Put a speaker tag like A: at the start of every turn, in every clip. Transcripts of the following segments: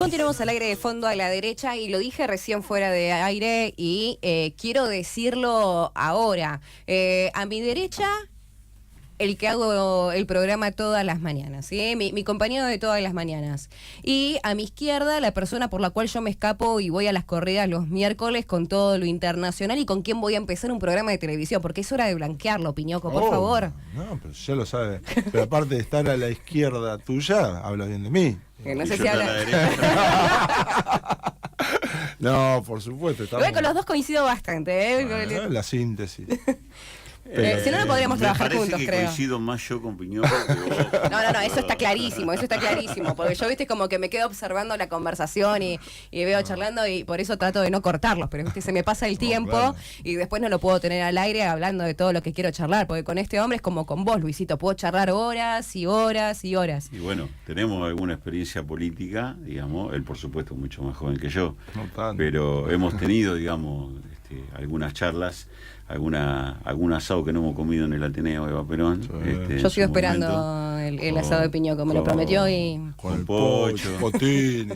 A: continuamos al aire de fondo a la derecha y lo dije recién fuera de aire y quiero decirlo ahora. A mi derecha, el que hago el programa todas las mañanas, ¿sí? Mi compañero de todas las mañanas. Y a mi izquierda, la persona por la cual yo me escapo y voy a las corridas los miércoles con todo lo internacional y con quien voy a empezar un programa de televisión, porque es hora de blanquearlo, Piñoco, por favor.
B: No, pero ya lo sabe. Pero aparte de estar a la izquierda tuya, habla bien de mí.
A: Que no sé si habla.
B: No, por supuesto.
A: Igual con los dos coincido bastante, ¿eh?
B: La síntesis.
A: Si no, no podríamos trabajar juntos, creo.
C: Coincido más yo con Piñoco que vos.
A: No, eso está clarísimo, porque yo, viste, como que me quedo observando la conversación y veo charlando y por eso trato de no cortarlos, pero viste, se me pasa el tiempo, claro. Y después no lo puedo tener al aire hablando de todo lo que quiero charlar, porque con este hombre es como con vos, Luisito, puedo charlar horas y horas y horas.
C: Y bueno, tenemos alguna experiencia política, digamos, él por supuesto mucho más joven que yo, pero hemos tenido, digamos, algunas charlas, algún asado que no hemos comido en el Ateneo de Eva Perón.
A: Sí. Yo sigo esperando el asado de Piñoco, me lo prometió y...
C: Con Pocho,
B: Cotini,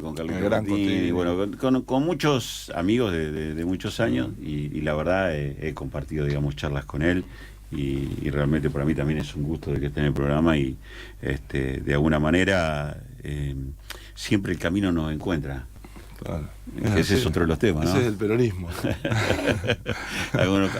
C: con Carlito Cotini, bueno, con muchos amigos de muchos años y la verdad he compartido, digamos, charlas con él y realmente para mí también es un gusto de que esté en el programa y de alguna manera siempre el camino nos encuentra.
B: Claro.
C: Ese es otro de los temas, ¿no?
B: Ese es el peronismo.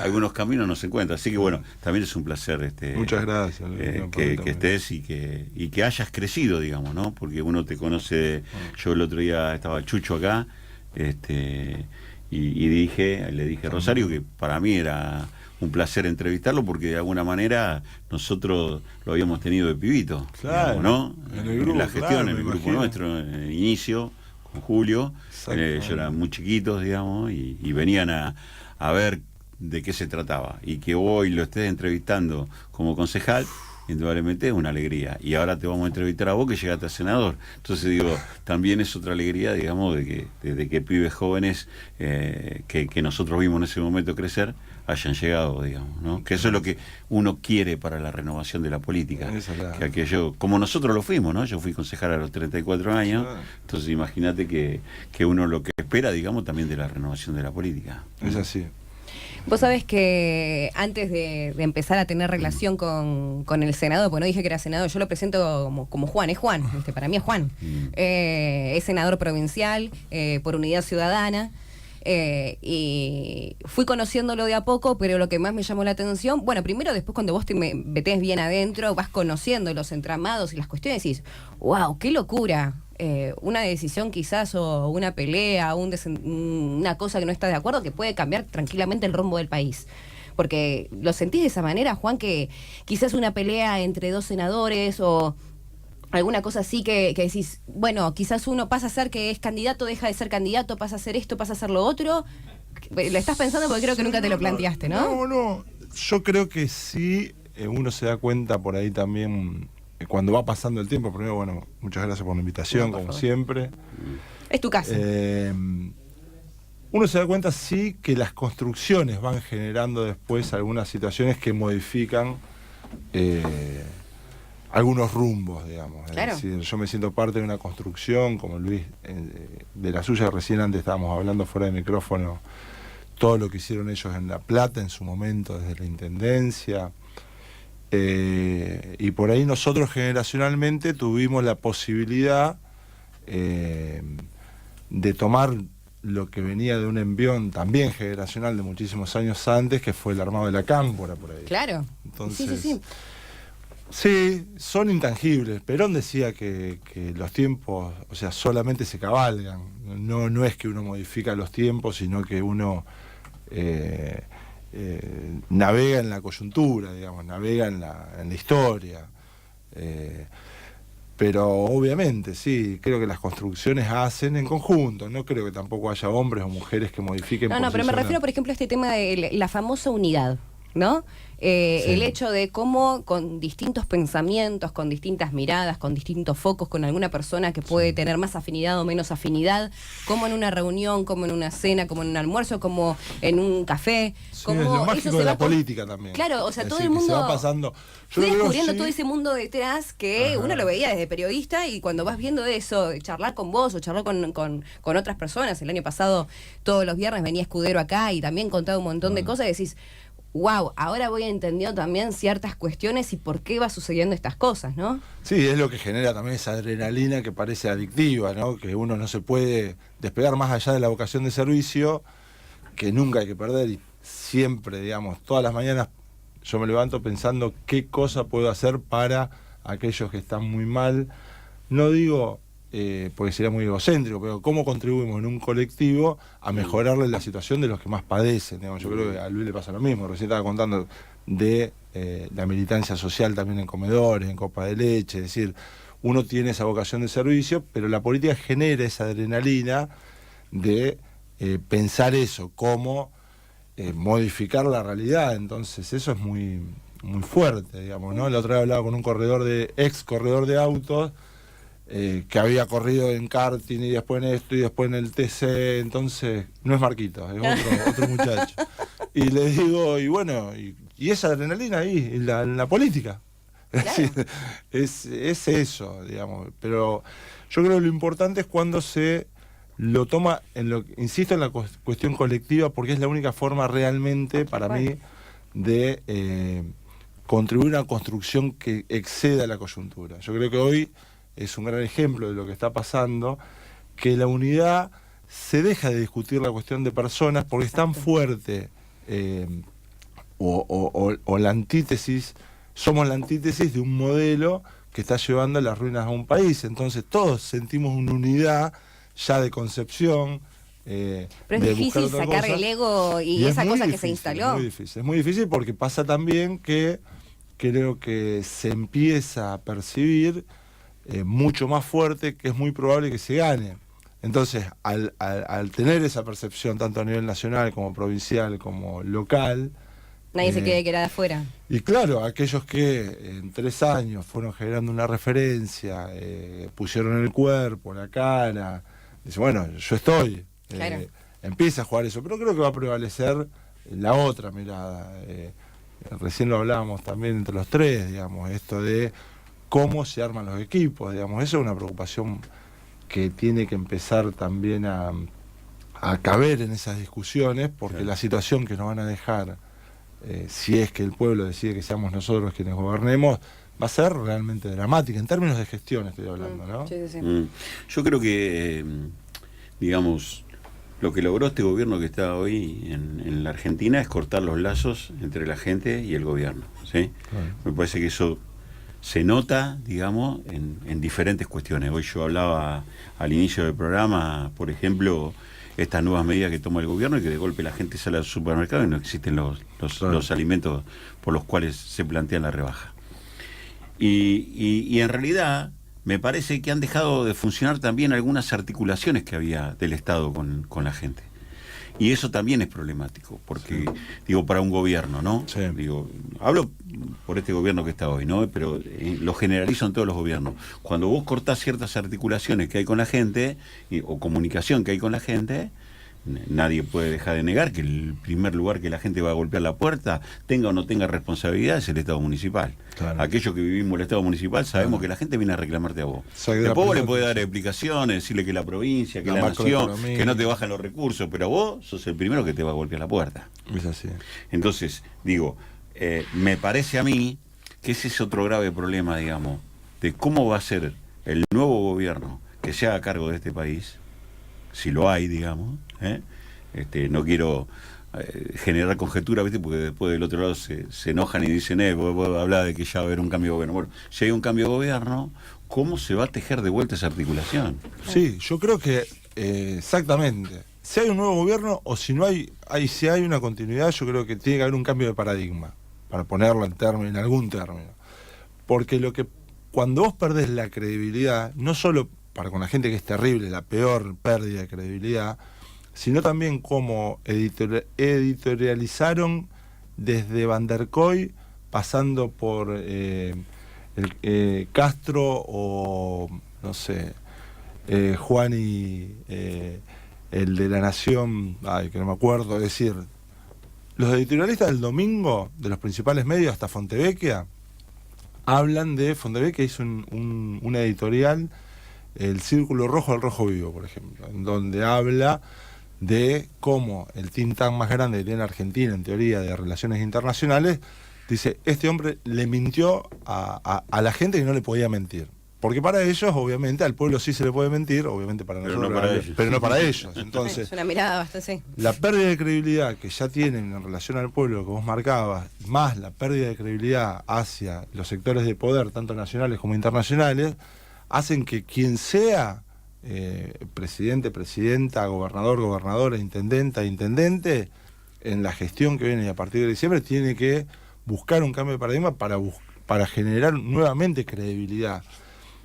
C: algunos caminos no se encuentran, así que bueno, también es un placer
B: muchas gracias
C: que estés y que hayas crecido, digamos, ¿no? Porque uno te conoce, yo el otro día estaba Chucho acá, y le dije a Rosario que para mí era un placer entrevistarlo porque de alguna manera nosotros lo habíamos tenido de pibito,
B: claro,
C: digamos, ¿no?
B: En el grupo,
C: la gestión,
B: claro,
C: en el grupo
B: imagino.
C: Nuestro, en el inicio, con Julio, ellos eran muy chiquitos, digamos, y venían a ver de qué se trataba. Y que hoy lo estés entrevistando como concejal, indudablemente es una alegría. Y ahora te vamos a entrevistar a vos que llegaste a senador. Entonces digo, también es otra alegría, digamos, de que pibes jóvenes que nosotros vimos en ese momento crecer, hayan llegado, digamos, ¿no? Que eso es lo que uno quiere para la renovación de la política. Que aquello, como nosotros lo fuimos, ¿no? Yo fui concejal a los 34 años, entonces imagínate que uno lo que espera, digamos, también de la renovación de la política.
B: Es así.
A: Vos sabés que antes de empezar a tener relación con el senador, porque no dije que era senador, yo lo presento como Juan, es Juan, para mí es Juan. Es senador provincial por Unidad Ciudadana. Y fui conociéndolo de a poco, pero lo que más me llamó la atención, bueno, primero después cuando vos te metés bien adentro, vas conociendo los entramados y las cuestiones y dices, wow, qué locura. Una decisión quizás o una pelea, una cosa que no estás de acuerdo que puede cambiar tranquilamente el rumbo del país. Porque lo sentís de esa manera, Juan, que quizás una pelea entre dos senadores o alguna cosa así que decís, bueno, quizás uno pasa a ser que es candidato, deja de ser candidato, pasa a ser esto, pasa a ser lo otro. Lo estás pensando porque creo que nunca te lo planteaste, ¿no?
B: No, yo creo que sí, uno se da cuenta por ahí también cuando va pasando el tiempo. Primero, bueno, muchas gracias por la invitación, como siempre.
A: Es tu casa.
B: Uno se da cuenta sí que las construcciones van generando después algunas situaciones que modifican algunos rumbos, digamos.
A: Claro.
B: Es decir, yo me siento parte de una construcción, como Luis, de la suya. Recién antes estábamos hablando fuera de micrófono, todo lo que hicieron ellos en La Plata en su momento, desde la Intendencia. Y por ahí nosotros generacionalmente tuvimos la posibilidad de tomar lo que venía de un envión también generacional de muchísimos años antes, que fue el armado de la Cámpora, por ahí.
A: Claro.
B: Entonces,
A: sí.
B: Sí, son intangibles. Perón decía que los tiempos, o sea, solamente se cabalgan. No es que uno modifica los tiempos, sino que uno navega en la coyuntura, digamos, navega en la historia. Pero obviamente, sí, creo que las construcciones hacen en conjunto. No creo que tampoco haya hombres o mujeres que modifiquen.
A: No, pero me refiero, por ejemplo, a este tema de la famosa unidad. ¿no?
B: Sí.
A: El hecho de cómo con distintos pensamientos, con distintas miradas, con distintos focos, con alguna persona que puede tener más afinidad o menos afinidad, como en una reunión, como en una cena, como en un almuerzo, como en un café.
B: Sí,
A: como
B: es lo
A: eso
B: mágico
A: se
B: de
A: va
B: la política también.
A: Claro, o sea,
B: Es
A: todo
B: decir,
A: el
B: que se
A: mundo
B: va pasando.
A: fui
B: Yo creo
A: descubriendo
B: sí.
A: todo ese mundo detrás que
B: Ajá.
A: uno lo veía desde periodista, y cuando vas viendo eso, charlar con vos o charlar con otras personas. El año pasado, todos los viernes venía Escudero acá y también contaba un montón de cosas, y decís, wow, ahora voy entendiendo también ciertas cuestiones y por qué va sucediendo estas cosas, ¿no?
B: Sí, es lo que genera también esa adrenalina que parece adictiva, ¿no? Que uno no se puede despegar más allá de la vocación de servicio, que nunca hay que perder, y siempre, digamos, todas las mañanas yo me levanto pensando qué cosa puedo hacer para aquellos que están muy mal. No digo, porque sería muy egocéntrico, pero cómo contribuimos en un colectivo a mejorarle la situación de los que más padecen. Digamos. Yo creo que a Luis le pasa lo mismo. Recién estaba contando de la militancia social también en comedores, en copa de leche. Es decir, uno tiene esa vocación de servicio, pero la política genera esa adrenalina de pensar eso, cómo modificar la realidad. Entonces eso es muy, muy fuerte, digamos, ¿no? La otra vez hablaba con un ex corredor de autos, que había corrido en karting y después en esto y después en el TC. Entonces no es Marquito, es otro muchacho. Y le digo, y bueno, y esa adrenalina ahí, en la política. Es decir, es eso, digamos. Pero yo creo que lo importante es cuando se lo toma, insisto, en la cuestión colectiva, porque es la única forma realmente, para mí, de contribuir a una construcción que exceda la coyuntura. Yo creo que hoy es un gran ejemplo de lo que está pasando, que la unidad se deja de discutir la cuestión de personas porque es tan fuerte, o la antítesis, somos la antítesis de un modelo que está llevando a las ruinas a un país. Entonces todos sentimos una unidad ya de concepción.
A: Pero es difícil sacar el ego y esa cosa que se instaló.
B: Es muy difícil porque pasa también que creo que se empieza a percibir mucho más fuerte que es muy probable que se gane. Entonces, al tener esa percepción, tanto a nivel nacional como provincial como local,
A: nadie se quiere quedar afuera.
B: Y claro, aquellos que en 3 años fueron generando una referencia, pusieron el cuerpo, la cara, dicen, bueno, yo estoy.
A: Claro.
B: Empieza a jugar eso, pero creo que va a prevalecer la otra mirada. Recién lo hablábamos también entre los tres, digamos, esto de cómo se arman los equipos, digamos, eso es una preocupación que tiene que empezar también a caber en esas discusiones, porque la situación que nos van a dejar, si es que el pueblo decide que seamos nosotros quienes gobernemos, va a ser realmente dramática, en términos de gestión estoy hablando, ¿no?
A: Sí, sí, sí.
C: Yo creo que, digamos, lo que logró este gobierno que está hoy en la Argentina es cortar los lazos entre la gente y el gobierno, ¿sí?
B: Claro.
C: Me parece que eso se nota, digamos, en diferentes cuestiones. Hoy yo hablaba al inicio del programa, por ejemplo, estas nuevas medidas que toma el gobierno, y que de golpe la gente sale al supermercado y no existen los alimentos por los cuales se plantea la rebaja. Y en realidad me parece que han dejado de funcionar también algunas articulaciones que había del Estado con la gente. Y eso también es problemático, porque, digo, para un gobierno, ¿no?
B: Sí.
C: Digo, hablo por este gobierno que está hoy, ¿no? Pero lo generalizo en todos los gobiernos. Cuando vos cortás ciertas articulaciones que hay con la gente, o comunicación que hay con la gente, nadie puede dejar de negar que el primer lugar que la gente va a golpear la puerta, tenga o no tenga responsabilidad, es el Estado municipal. Claro. Aquellos que vivimos el Estado municipal sabemos que la gente viene a reclamarte a vos. Después vos le podés dar explicaciones, decirle que la provincia, que la nación, que no te bajan los recursos, pero vos sos el primero que te va a golpear la puerta.
B: Es así.
C: Entonces, digo, me parece a mí que ese es otro grave problema, digamos, de cómo va a ser el nuevo gobierno que se haga cargo de este país, si lo hay, digamos. No quiero generar conjetura, ¿viste? Porque después del otro lado se enojan y dicen, vos hablás de que ya va a haber un cambio de gobierno. Bueno, si hay un cambio de gobierno, ¿cómo se va a tejer de vuelta esa articulación?
B: Sí, yo creo que exactamente. Si hay un nuevo gobierno o si no si hay una continuidad, yo creo que tiene que haber un cambio de paradigma, para ponerlo en algún término. Porque cuando vos perdés la credibilidad, no solo con la gente, que es terrible, la peor pérdida de credibilidad, sino también cómo editorializaron desde Van der Koy, pasando por Castro o, no sé, Juan y el de La Nación, que no me acuerdo, es decir, los editorialistas del domingo, de los principales medios, hasta Fontevecchia, hablan de... Fontevecchia hizo un editorial, El Círculo Rojo del Rojo Vivo, por ejemplo, en donde habla de cómo el think tank más grande que tiene Argentina, en teoría de relaciones internacionales, dice, este hombre le mintió a la gente que no le podía mentir. Porque para ellos, obviamente, al pueblo sí se le puede mentir, obviamente para nosotros, pero no para ellos. Entonces,
A: es una mirada bastante...
B: la pérdida de credibilidad que ya tienen en relación al pueblo que vos marcabas, más la pérdida de credibilidad hacia los sectores de poder, tanto nacionales como internacionales, hacen que quien sea presidente, presidenta, gobernador, gobernadora, intendenta, intendente, en la gestión que viene a partir de diciembre, tiene que buscar un cambio de paradigma para generar nuevamente credibilidad.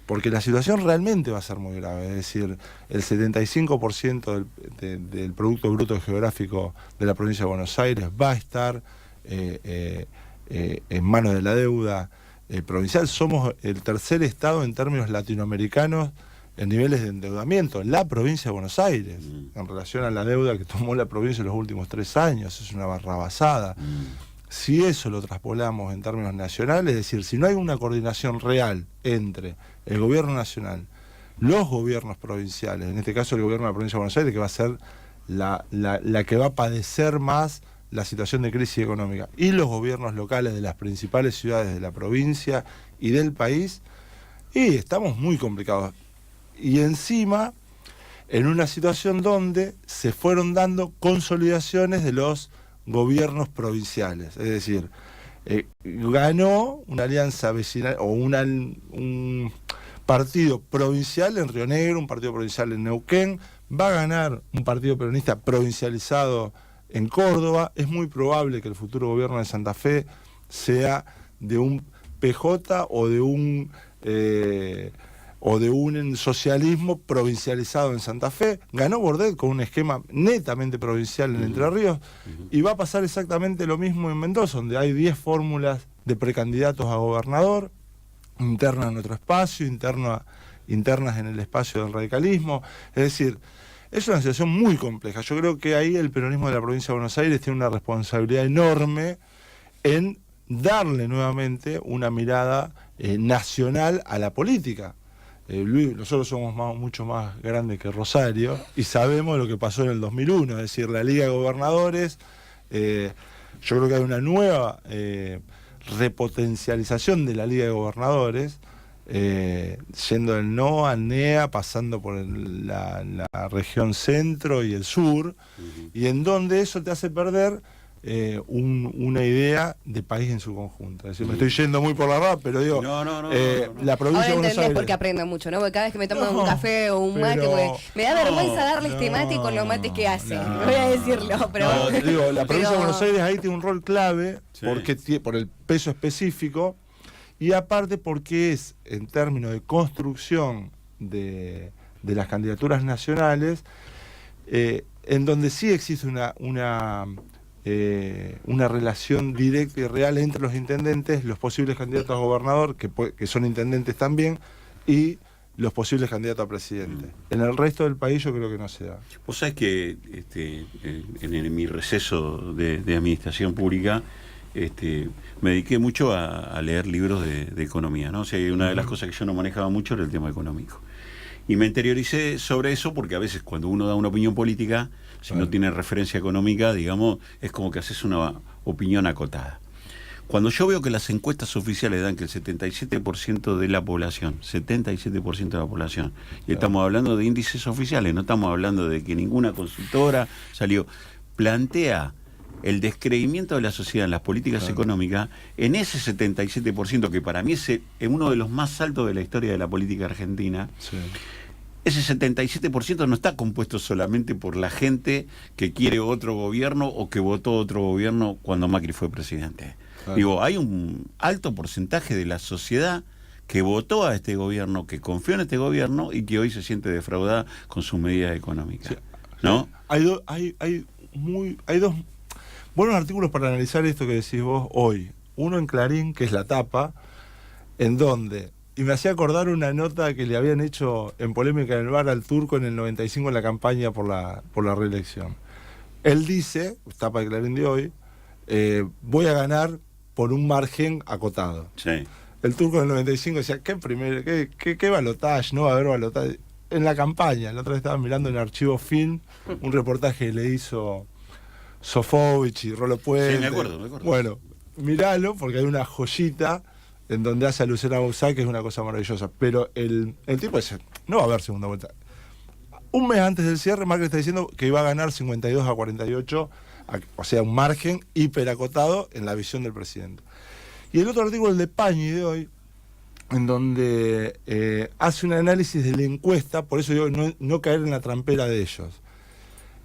B: Porque la situación realmente va a ser muy grave, es decir, el 75% del Producto Bruto Geográfico de la provincia de Buenos Aires va a estar en manos de la deuda provincial. Somos el tercer estado en términos latinoamericanos en niveles de endeudamiento, la provincia de Buenos Aires, en relación a la deuda que tomó la provincia en los últimos 3 años, es una barrabasada. Si eso lo traspolamos en términos nacionales, es decir, si no hay una coordinación real entre el gobierno nacional, los gobiernos provinciales, en este caso el gobierno de la provincia de Buenos Aires, que va a ser la que va a padecer más la situación de crisis económica, y los gobiernos locales de las principales ciudades de la provincia y del país, y estamos muy complicados. Y encima, en una situación donde se fueron dando consolidaciones de los gobiernos provinciales, es decir, ganó una alianza vecinal o un partido provincial en Río Negro, un partido provincial en Neuquén, va a ganar un partido peronista provincializado en Córdoba. Es muy probable que el futuro gobierno de Santa Fe sea de un PJ o de un socialismo provincializado en Santa Fe. Ganó Bordet con un esquema netamente provincial en Entre Ríos, y va a pasar exactamente lo mismo en Mendoza, donde hay 10 fórmulas de precandidatos a gobernador, internas en nuestro espacio, internas en el espacio del radicalismo. Es decir, es una situación muy compleja. Yo creo que ahí el peronismo de la provincia de Buenos Aires tiene una responsabilidad enorme en darle nuevamente una mirada nacional a la política. Luis, nosotros somos mucho más grandes que Rosario y sabemos lo que pasó en el 2001, es decir, la Liga de Gobernadores. Yo creo que hay una nueva repotencialización de la Liga de Gobernadores, yendo del NOA al NEA, pasando por la región centro y el sur, y en donde eso te hace perder una idea de país en su conjunto. Es decir, me estoy yendo muy por la rama, pero digo, la provincia de Buenos Aires...
A: porque aprendo mucho, ¿no? Porque cada vez que me tomo un café o un mate, me da vergüenza darle este mate con los mates que hace. Voy a decirlo, pero...
B: digo, la provincia de Buenos Aires ahí tiene un rol clave, por el peso específico, y aparte porque es, en términos de construcción de las candidaturas nacionales, en donde sí existe una relación directa y real entre los intendentes, los posibles candidatos a gobernador, que son intendentes también, y los posibles candidatos a presidente. En el resto del país yo creo que no se da.
C: Vos sabés que en mi receso de administración pública me dediqué mucho a leer libros de economía, ¿no? O sea, una de las cosas que yo no manejaba mucho era el tema económico. Y me interioricé sobre eso porque a veces cuando uno da una opinión política, si no tiene referencia económica, digamos, es como que haces una opinión acotada. Cuando yo veo que las encuestas oficiales dan que el 77% de la población, 77% de la población, y estamos hablando de índices oficiales, no estamos hablando de que ninguna consultora salió, plantea el descreimiento de la sociedad en las políticas económicas, en ese 77%, que para mí es uno de los más altos de la historia de la política argentina, ese 77% no está compuesto solamente por la gente que quiere otro gobierno o que votó otro gobierno cuando Macri fue presidente. Digo, hay un alto porcentaje de la sociedad que votó a este gobierno, que confió en este gobierno y que hoy se siente defraudada con sus medidas económicas. ¿No?
B: Hay dos buenos artículos para analizar esto que decís vos hoy. Uno en Clarín, que es la tapa, en donde, y me hacía acordar una nota que le habían hecho en polémica en el bar al Turco en el 95 en la campaña por la reelección. Él dice, tapa de Clarín de hoy, voy a ganar por un margen acotado.
C: Sí.
B: El Turco en el 95 decía, ¿qué balotaje? No va a haber balotaje. En la campaña, la otra vez estaba mirando en Archivo Film un reportaje que le hizo Sofovich y Rolo Puente.
C: Sí, me acuerdo.
B: Bueno, miralo porque hay una joyita en donde hace alusión a Bauzá, que es una cosa maravillosa. Pero el tipo dice, no va a haber segunda vuelta. Un mes antes del cierre, Macri está diciendo que iba a ganar 52-48, o sea, un margen hiperacotado en la visión del presidente. Y el otro artículo, el de Pañi de hoy, en donde hace un análisis de la encuesta, por eso digo, no caer en la trampera de ellos.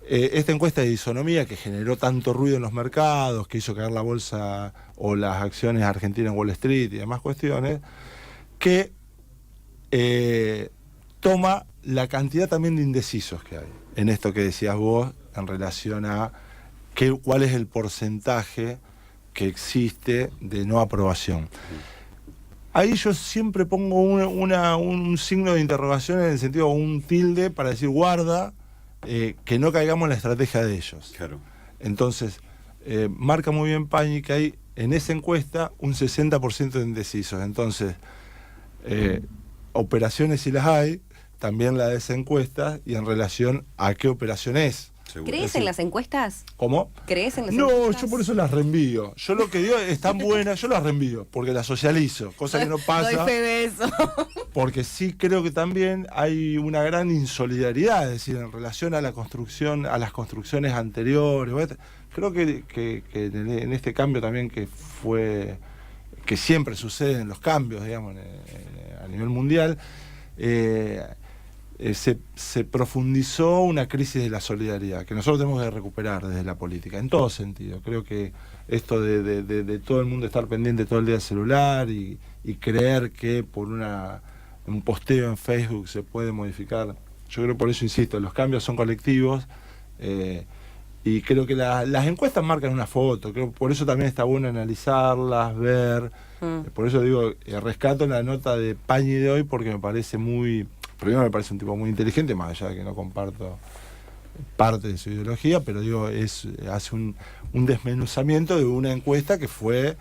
B: Esta encuesta de isonomía que generó tanto ruido en los mercados, que hizo caer la bolsa o las acciones argentinas en Wall Street y demás cuestiones, que toma la cantidad también de indecisos que hay en esto que decías vos en relación a cuál es el porcentaje que existe de no aprobación. Ahí yo siempre pongo un signo de interrogación en el sentido, un tilde para decir guarda, que no caigamos en la estrategia de ellos.
C: Claro.
B: Entonces, marca muy bien Pañi que hay en esa encuesta un 60% de indecisos. Entonces, operaciones si las hay, también la de esa encuesta y en relación a qué operación es.
C: Seguro.
A: ¿Crees en las encuestas?
B: ¿Cómo?
A: ¿Crees en las
B: No,
A: encuestas?
B: yo por eso las reenvío. Yo lo que digo es tan buena, yo las reenvío, porque las socializo, cosa que no pasa.
A: Doy fe de eso.
B: Porque sí creo que también hay una gran insolidaridad, es decir, en relación a la construcción, a las construcciones anteriores. Creo que en este cambio también que siempre suceden los cambios, digamos, a nivel mundial, se profundizó una crisis de la solidaridad que nosotros tenemos que recuperar desde la política, en todo sentido. Creo que esto de todo el mundo estar pendiente todo el día del celular y creer que por un posteo en Facebook se puede modificar, yo creo, por eso insisto, los cambios son colectivos, y creo que las encuestas marcan una foto, creo por eso también está bueno analizarlas, ver, por eso digo, rescato la nota de Pañi de hoy porque me parece primero me parece un tipo muy inteligente, más allá de que no comparto parte de su ideología, pero digo, hace un desmenuzamiento de una encuesta que fue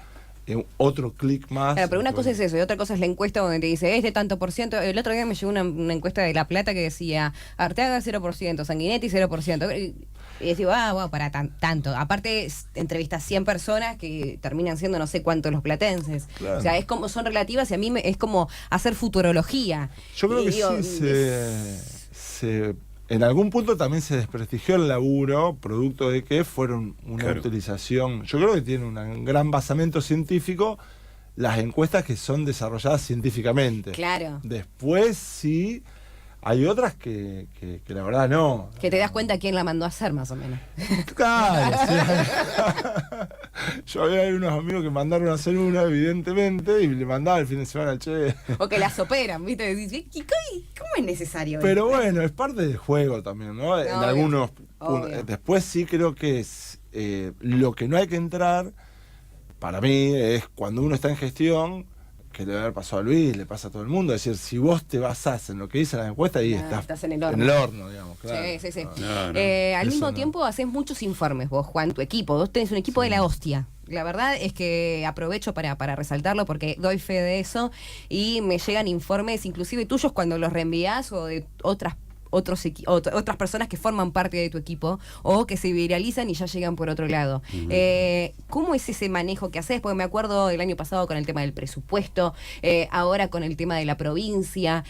B: otro clic más.
A: Claro, pero una cosa es eso y otra cosa es la encuesta donde te dice tanto por ciento. El otro día me llegó una encuesta de La Plata que decía Arteaga 0%, Sanguinetti 0%. Y decía, wow, para tanto. Aparte, entrevistas 100 personas que terminan siendo no sé cuántos los platenses.
B: Claro.
A: O sea, son relativas y a mí es como hacer futurología.
B: Yo creo que sí, en algún punto también se desprestigió el laburo, producto de que fueron una utilización. Yo creo que tiene un gran basamento científico las encuestas que son desarrolladas científicamente.
A: Claro.
B: Después sí. Hay otras que la verdad no.
A: Que te das cuenta quién la mandó a hacer, más o menos.
B: Claro, sí. Yo había unos amigos que mandaron a hacer una, evidentemente, y le mandaba el fin de semana al che.
A: O que las operan, ¿viste? Decís, ¿cómo es necesario?
B: Pero bueno, es parte del juego también, ¿no? En algunos puntos. Después sí creo que es lo que no hay que entrar, para mí, es cuando uno está en gestión, que le debe haber pasado a Luis, le pasa a todo el mundo. Es decir, si vos te basás en lo que dice la encuesta, ahí estás
A: en el horno.
B: En el horno, digamos, claro.
A: Sí.
B: No.
A: Al mismo tiempo haces muchos informes vos, Juan, tu equipo. Vos tenés un equipo de la hostia. La verdad es que aprovecho para resaltarlo porque doy fe de eso y me llegan informes, inclusive tuyos, cuando los reenvías o de otras personas que forman parte de tu equipo o que se viralizan y ya llegan por otro lado. ¿Cómo es ese manejo que haces? Porque me acuerdo el año pasado con el tema del presupuesto, ahora con el tema de la provincia.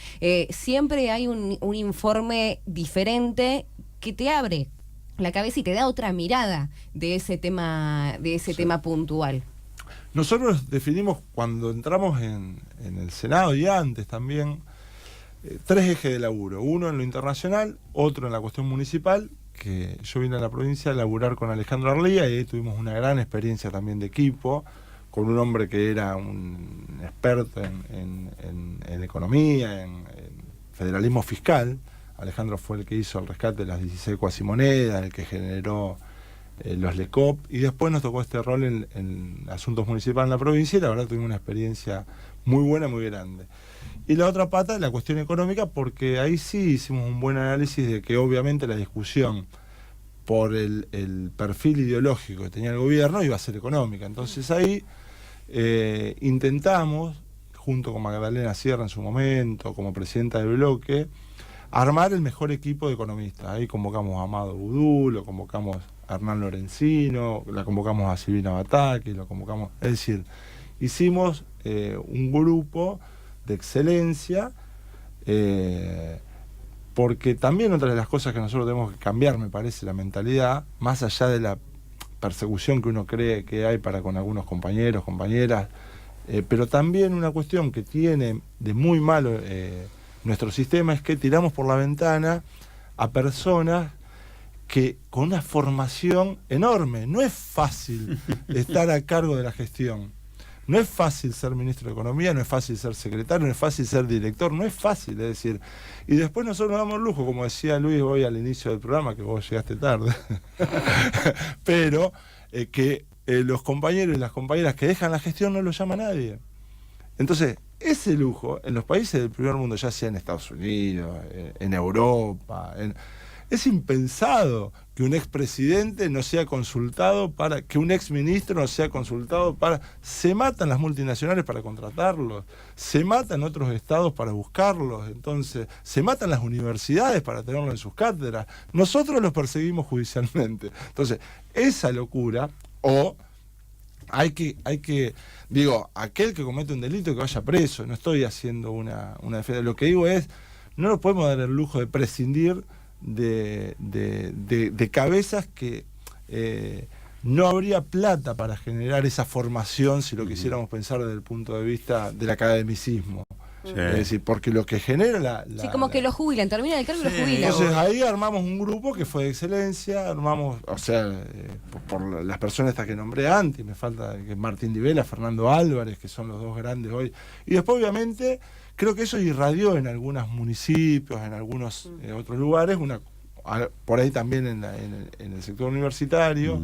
A: Siempre hay un informe diferente que te abre la cabeza y te da otra mirada de ese tema puntual.
B: Nosotros definimos cuando entramos en el Senado y antes también 3 ejes de laburo, uno en lo internacional, otro en la cuestión municipal, que yo vine a la provincia a laburar con Alejandro Arlía y ahí tuvimos una gran experiencia también de equipo, con un hombre que era un experto en economía, en federalismo fiscal. Alejandro fue el que hizo el rescate de las 16 cuasimonedas, el que generó los LECOP, y después nos tocó este rol en asuntos municipales en la provincia, y la verdad tuvimos una experiencia muy buena, muy grande. Y la otra pata es la cuestión económica, porque ahí sí hicimos un buen análisis de que obviamente la discusión por el perfil ideológico que tenía el gobierno iba a ser económica. Entonces ahí intentamos, junto con Magdalena Sierra en su momento, como presidenta del bloque, armar el mejor equipo de economistas. Ahí convocamos a Amado Budú, lo convocamos a Hernán Lorenzino, la convocamos a Silvina Bataki, lo convocamos... Es decir, hicimos un grupo de excelencia, porque también otra de las cosas que nosotros tenemos que cambiar, me parece, la mentalidad, más allá de la persecución que uno cree que hay para con algunos compañeros, compañeras, pero también una cuestión que tiene de muy malo nuestro sistema es que tiramos por la ventana a personas que con una formación enorme. No es fácil estar a cargo de la gestión. No es fácil ser ministro de Economía, no es fácil ser secretario, no es fácil ser director, no es fácil, es decir. Y después nosotros nos damos el lujo, como decía Luis hoy al inicio del programa, que vos llegaste tarde, pero que los compañeros y las compañeras que dejan la gestión no lo llama nadie. Entonces, ese lujo, en los países del primer mundo, ya sea en Estados Unidos, en Europa, es impensado que un expresidente no sea consultado para, que un exministro no sea consultado para... Se matan las multinacionales para contratarlos, se matan otros estados para buscarlos, entonces, se matan las universidades para tenerlos en sus cátedras. Nosotros los perseguimos judicialmente. Entonces, esa locura, o hay que, digo, aquel que comete un delito que vaya preso, no estoy haciendo una defensa. Lo que digo es, no nos podemos dar el lujo de prescindir de cabezas que no habría plata para generar esa formación si lo quisiéramos pensar desde el punto de vista del academicismo. Sí. Es decir, porque lo que genera
A: sí, como que lo jubilan, termina el cargo y lo jubilan.
B: Entonces ahí armamos un grupo que fue de excelencia, armamos, o sea, por las personas estas que nombré antes, me falta que Martín Di Vela, Fernando Álvarez, que son los dos grandes hoy. Y después obviamente creo que eso irradió en algunos municipios, en algunos otros lugares, por ahí también en el sector universitario,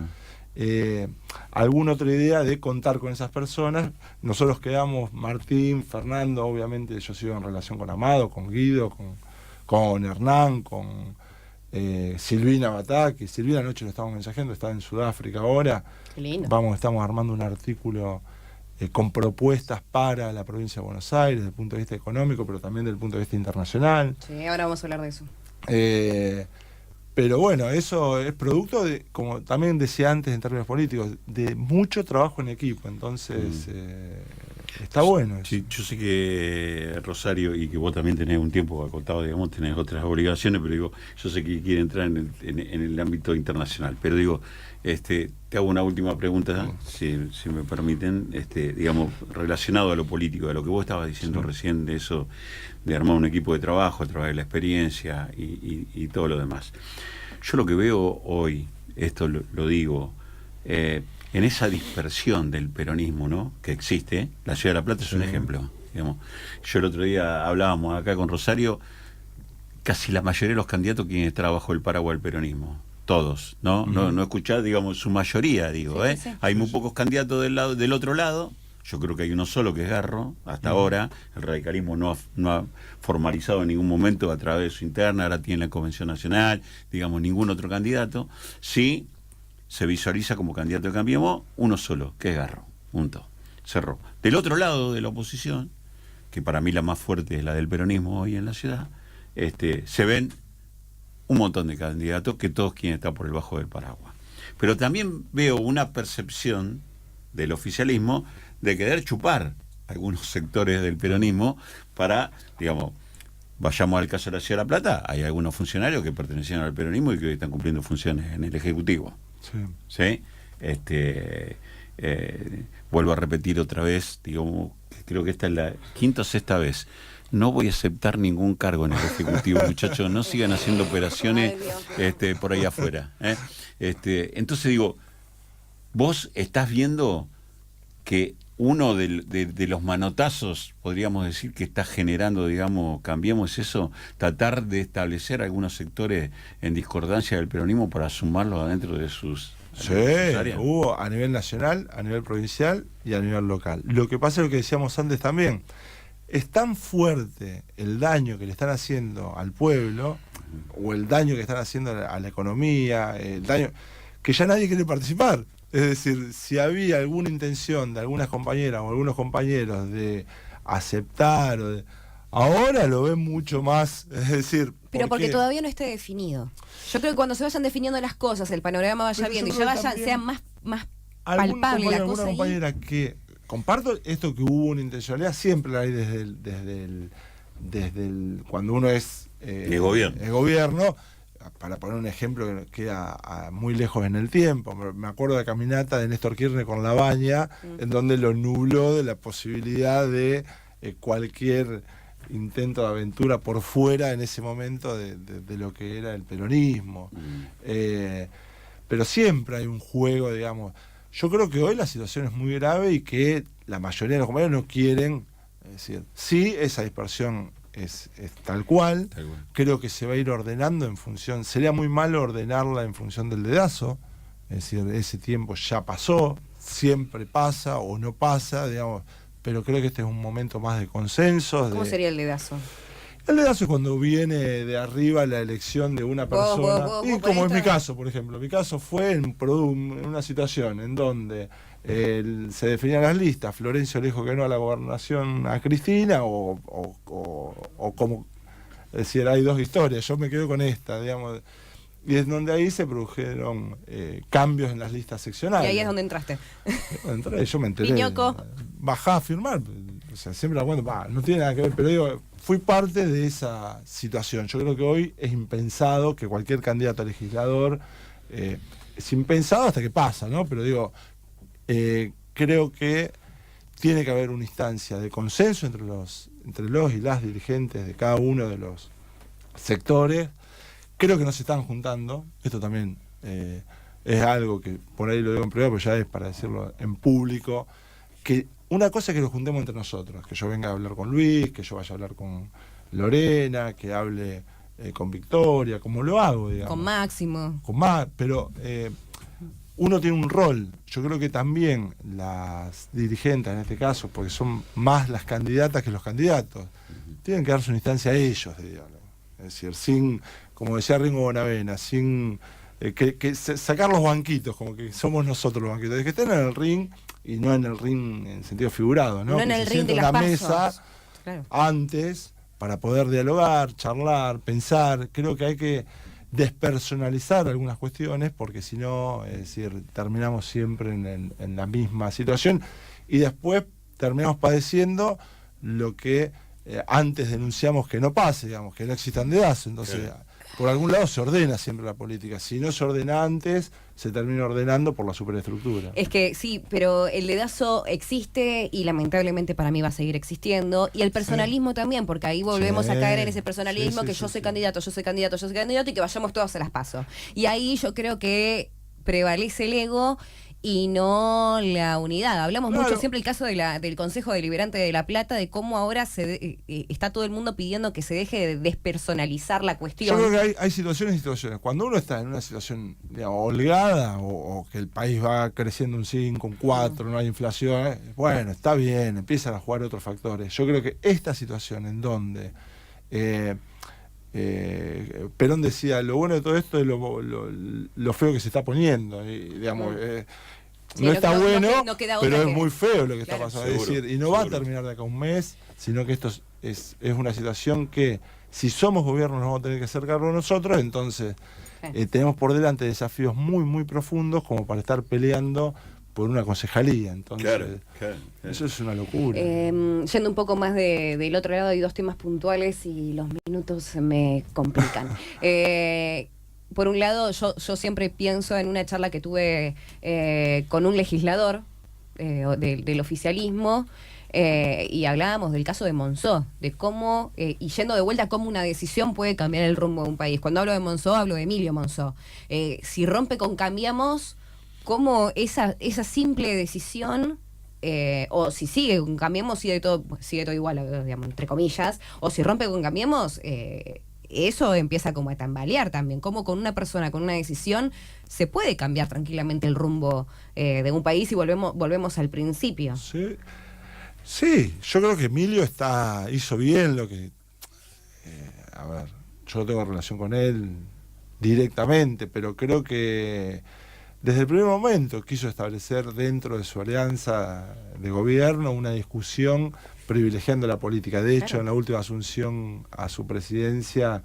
B: alguna otra idea de contar con esas personas. Nosotros quedamos, Martín, Fernando, obviamente yo sigo en relación con Amado, con Guido, con Hernán, con Silvina Bataki. Silvina anoche lo estamos mensajeando, está en Sudáfrica ahora.
A: Qué lindo.
B: Estamos armando un artículo con propuestas para la provincia de Buenos Aires, desde el punto de vista económico, pero también desde el punto de vista internacional.
A: Sí, ahora vamos a hablar de eso.
B: Pero bueno, eso es producto de, como también decía antes en términos políticos, de mucho trabajo en equipo, entonces está bueno eso.
C: Sí, yo sé que Rosario, y que vos también tenés un tiempo acotado, digamos, tenés otras obligaciones, pero digo, yo sé que quiere entrar en el ámbito internacional, pero digo, te hago una última pregunta, si me permiten, digamos, relacionado a lo político, a lo que vos estabas diciendo recién, de eso, de armar un equipo de trabajo a través de la experiencia y todo lo demás. Yo lo que veo hoy, esto lo digo, en esa dispersión del peronismo, ¿no?, que existe, la Ciudad de La Plata es un ejemplo, digamos. Yo el otro día hablábamos acá con Rosario, casi la mayoría de los candidatos quieren estar bajo el paraguas del peronismo. Todos, ¿no? No escuchar, digamos, su mayoría, digo,
A: sí.
C: Hay muy pocos candidatos del otro lado. Yo creo que hay uno solo que es Garro, hasta ahora. El radicalismo no ha formalizado en ningún momento a través de su interna, ahora tiene la Convención Nacional, digamos, ningún otro candidato. Sí, se visualiza como candidato de Cambiemos uno solo, que es Garro, punto, cerró. Del otro lado de la oposición, que para mí la más fuerte es la del peronismo hoy en la ciudad, se ven un montón de candidatos que todos quieren estar por el bajo del paraguas. Pero también veo una percepción del oficialismo de querer chupar algunos sectores del peronismo para, digamos, vayamos al caso de la Ciudad de La Plata, hay algunos funcionarios que pertenecían al peronismo y que hoy están cumpliendo funciones en el Ejecutivo. ¿Sí? Vuelvo a repetir otra vez, digamos, creo que esta es la quinta o sexta vez. No voy a aceptar ningún cargo en el Ejecutivo, muchachos. No sigan haciendo operaciones por ahí afuera. Entonces digo, vos estás viendo que uno de los manotazos, podríamos decir, que está generando, digamos, Cambiemos eso, tratar de establecer algunos sectores en discordancia del peronismo para sumarlos adentro de sus
B: Sí, hubo a nivel nacional, a nivel provincial y a nivel local. Lo que pasa es lo que decíamos antes también. Es tan fuerte el daño que le están haciendo al pueblo, o el daño que están haciendo a la economía, el daño, que ya nadie quiere participar. Es decir, si había alguna intención de algunas compañeras o algunos compañeros de aceptar, ahora lo ven mucho más, es decir...
A: Pero porque todavía no esté definido. Yo creo que cuando se vayan definiendo las cosas, el panorama vaya viendo y ya sea más palpable la cosa.
B: Alguna compañera que... Comparto esto que hubo una intencionalidad, siempre la hay desde el cuando uno es
C: el
B: gobierno, para poner un ejemplo que queda muy lejos en el tiempo. Me acuerdo de la caminata de Néstor Kirchner con La Baña, en donde lo nubló de la posibilidad de cualquier intento de aventura por fuera en ese momento de lo que era el peronismo. Pero siempre hay un juego, digamos. Yo creo que hoy la situación es muy grave y que la mayoría de los compañeros no quieren, es decir, sí, esa dispersión es tal cual. Creo que se va a ir ordenando en función, sería muy malo ordenarla en función del dedazo, es decir, ese tiempo ya pasó, siempre pasa o no pasa, digamos, pero creo que este es un momento más de consenso.
A: ¿Cómo sería el dedazo?
B: El dedazo es cuando viene de arriba la elección de una persona, y como es mi caso, por ejemplo. Mi caso fue en una situación en donde se definían las listas, Florencio le dijo que no a la gobernación a Cristina, o como, es decir, hay dos historias, yo me quedo con esta, digamos, y es donde ahí se produjeron cambios en las listas seccionales.
A: Y ahí es donde entraste.
B: Entré, yo me enteré.
A: Piñoco.
B: Bajá a firmar, o sea, siempre la cuento, no tiene nada que ver, pero digo, fui parte de esa situación. Yo creo que hoy es impensado que cualquier candidato a legislador, es impensado hasta que pasa, ¿no? Pero digo, creo que tiene que haber una instancia de consenso entre los y las dirigentes de cada uno de los sectores. Creo que no se están juntando, esto también es algo que por ahí lo digo en privado, pero ya es para decirlo en público, que una cosa es que nos juntemos entre nosotros, que yo venga a hablar con Luis, que yo vaya a hablar con Lorena, que hable con Victoria, como lo hago, digamos.
A: Con Máximo.
B: Pero uno tiene un rol. Yo creo que también las dirigentes, en este caso, porque son más las candidatas que los candidatos, tienen que darse una instancia a ellos de diálogo. Es decir, sin, como decía Ringo Bonavena, sin sacar los banquitos, como que somos nosotros los banquitos, de que estén en el ring, y no en el ring en sentido figurado, ¿no?
A: No en
B: que
A: el
B: se
A: ring de
B: sienten
A: las
B: en la
A: pasos.
B: mesa
A: Claro.
B: antes para poder dialogar, charlar, pensar. Creo que hay que despersonalizar algunas cuestiones, porque si no, es decir, terminamos siempre en la misma situación y después terminamos padeciendo lo que antes denunciamos que no pase, digamos, que no existan dedazos. Entonces, por algún lado se ordena siempre la política. Si no se ordena antes, se termina ordenando por la superestructura.
A: Es que sí, pero el dedazo existe y lamentablemente para mí va a seguir existiendo. Y el personalismo también, porque ahí volvemos a caer en ese personalismo que yo soy candidato, yo soy candidato, yo soy candidato y que vayamos todos a las pasos. Y ahí yo creo que prevalece el ego y no la unidad. Hablamos mucho siempre el caso del Consejo Deliberante de La Plata, de cómo ahora está todo el mundo pidiendo que se deje de despersonalizar la cuestión.
B: Yo creo que hay situaciones y situaciones. Cuando uno está en una situación, digamos, holgada, o que el país va creciendo un 5, un 4, no hay inflación, bueno, está bien, empiezan a jugar otros factores. Yo creo que esta situación en donde Perón decía, lo bueno de todo esto es lo feo que se está poniendo, y, digamos, no está bueno, pero es muy feo lo que está pasando. Es decir, y no va a terminar de acá un mes, sino que esto es una situación que, si somos gobierno, nos vamos a tener que hacer cargo nosotros. Entonces tenemos por delante desafíos muy, muy profundos como para estar peleando por una concejalía. Entonces, eso es una locura.
A: Yendo un poco más del otro lado, hay dos temas puntuales y los minutos se me complican. Por un lado, yo siempre pienso en una charla que tuve con un legislador del oficialismo, y hablábamos del caso de Monzó, de cómo, y yendo de vuelta, cómo una decisión puede cambiar el rumbo de un país. Cuando hablo de Monzó, hablo de Emilio Monzó. Si rompe con Cambiemos, cómo esa simple decisión, o si sigue con Cambiemos, sigue todo igual, digamos, entre comillas, o si rompe con Cambiemos, eso empieza como a tambalear también, como con una persona, con una decisión, se puede cambiar tranquilamente el rumbo de un país y volvemos al principio.
B: Sí, sí, yo creo que Emilio hizo bien lo que... a ver, yo no tengo relación con él directamente, pero creo que desde el primer momento quiso establecer dentro de su alianza de gobierno una discusión privilegiando la política. De hecho, en la última asunción a su presidencia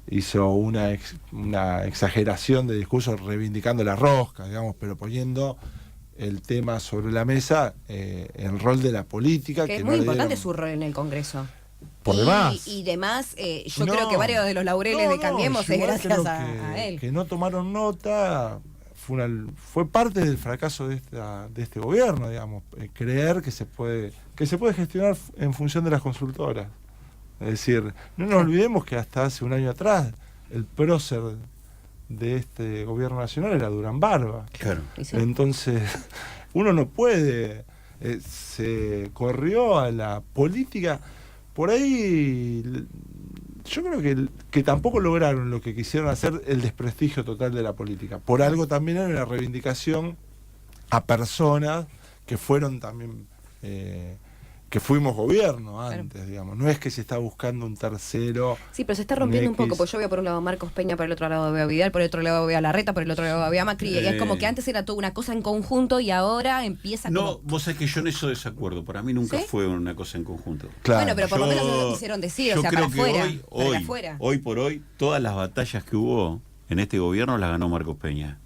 B: hizo una exageración de discurso reivindicando la rosca, digamos, pero poniendo el tema sobre la mesa, el rol de la política.
A: Que es muy importante su rol en el Congreso.
B: Por demás.
A: Y demás, yo creo que varios de los laureles de Cambiemos es gracias a él.
B: Que no tomaron nota fue parte del fracaso de este gobierno, digamos, creer que se puede gestionar en función de las consultoras. Es decir, no nos olvidemos que hasta hace un año atrás el prócer de este gobierno nacional era Durán Barba.
C: Claro.
B: Entonces, uno no puede, se corrió a la política. Por ahí yo creo que tampoco lograron lo que quisieron hacer, el desprestigio total de la política. Por algo también era una reivindicación a personas que fueron también, que fuimos gobierno antes, digamos. No es que se está buscando un tercero.
A: Sí, pero se está rompiendo un poco, porque yo veo por un lado a Marcos Peña, por el otro lado veo a Vidal, por el otro lado veo a Larreta, por el otro lado veo a Macri, y es como que antes era toda una cosa en conjunto y ahora empieza
C: No, vos sabés que yo en eso desacuerdo, para mí nunca fue una cosa en conjunto.
B: Claro.
A: Bueno, pero por lo menos lo quisieron decir, o sea, para afuera.
C: Hoy por hoy, todas las batallas que hubo en este gobierno las ganó Marcos Peña.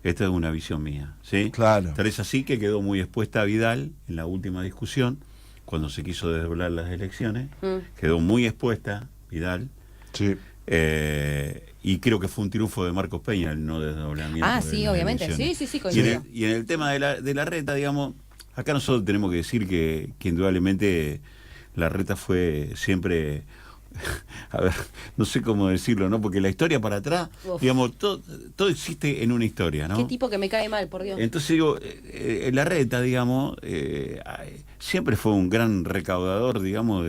C: Esta es una visión mía, ¿sí?
B: Claro.
C: Tal es así que quedó muy expuesta a Vidal en la última discusión, cuando se quiso desdoblar las elecciones, quedó muy expuesta Vidal.
B: Sí.
C: Y creo que fue un triunfo de Marcos Peña el no desdoblamiento.
A: Ah, sí, obviamente. Sí, coincido.
C: Y en el tema de la reta, digamos, acá nosotros tenemos que decir que indudablemente la reta fue siempre... A ver, no sé cómo decirlo, ¿no? Porque la historia para atrás, digamos, todo existe en una historia, ¿no?
A: Qué tipo que me cae mal, por Dios.
C: Entonces digo, la reta, digamos, siempre fue un gran recaudador, digamos,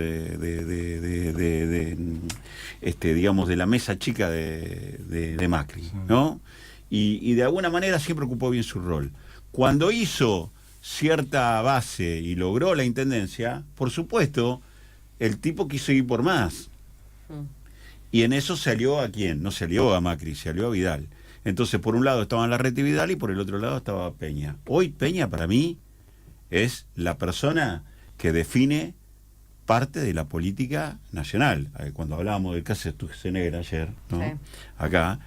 C: digamos, de la mesa chica de Macri, ¿no? Y de alguna manera siempre ocupó bien su rol. Cuando hizo cierta base y logró la intendencia, por supuesto, el tipo quiso ir por más. Y en eso salió ¿a quién? No salió a Macri, salió a Vidal. Entonces, por un lado estaban Larreta y Vidal y por el otro lado estaba Peña. Hoy Peña, para mí, es la persona que define parte de la política nacional. Cuando hablábamos del caso de Sturzenegger ayer, ¿no? Sí. Acá,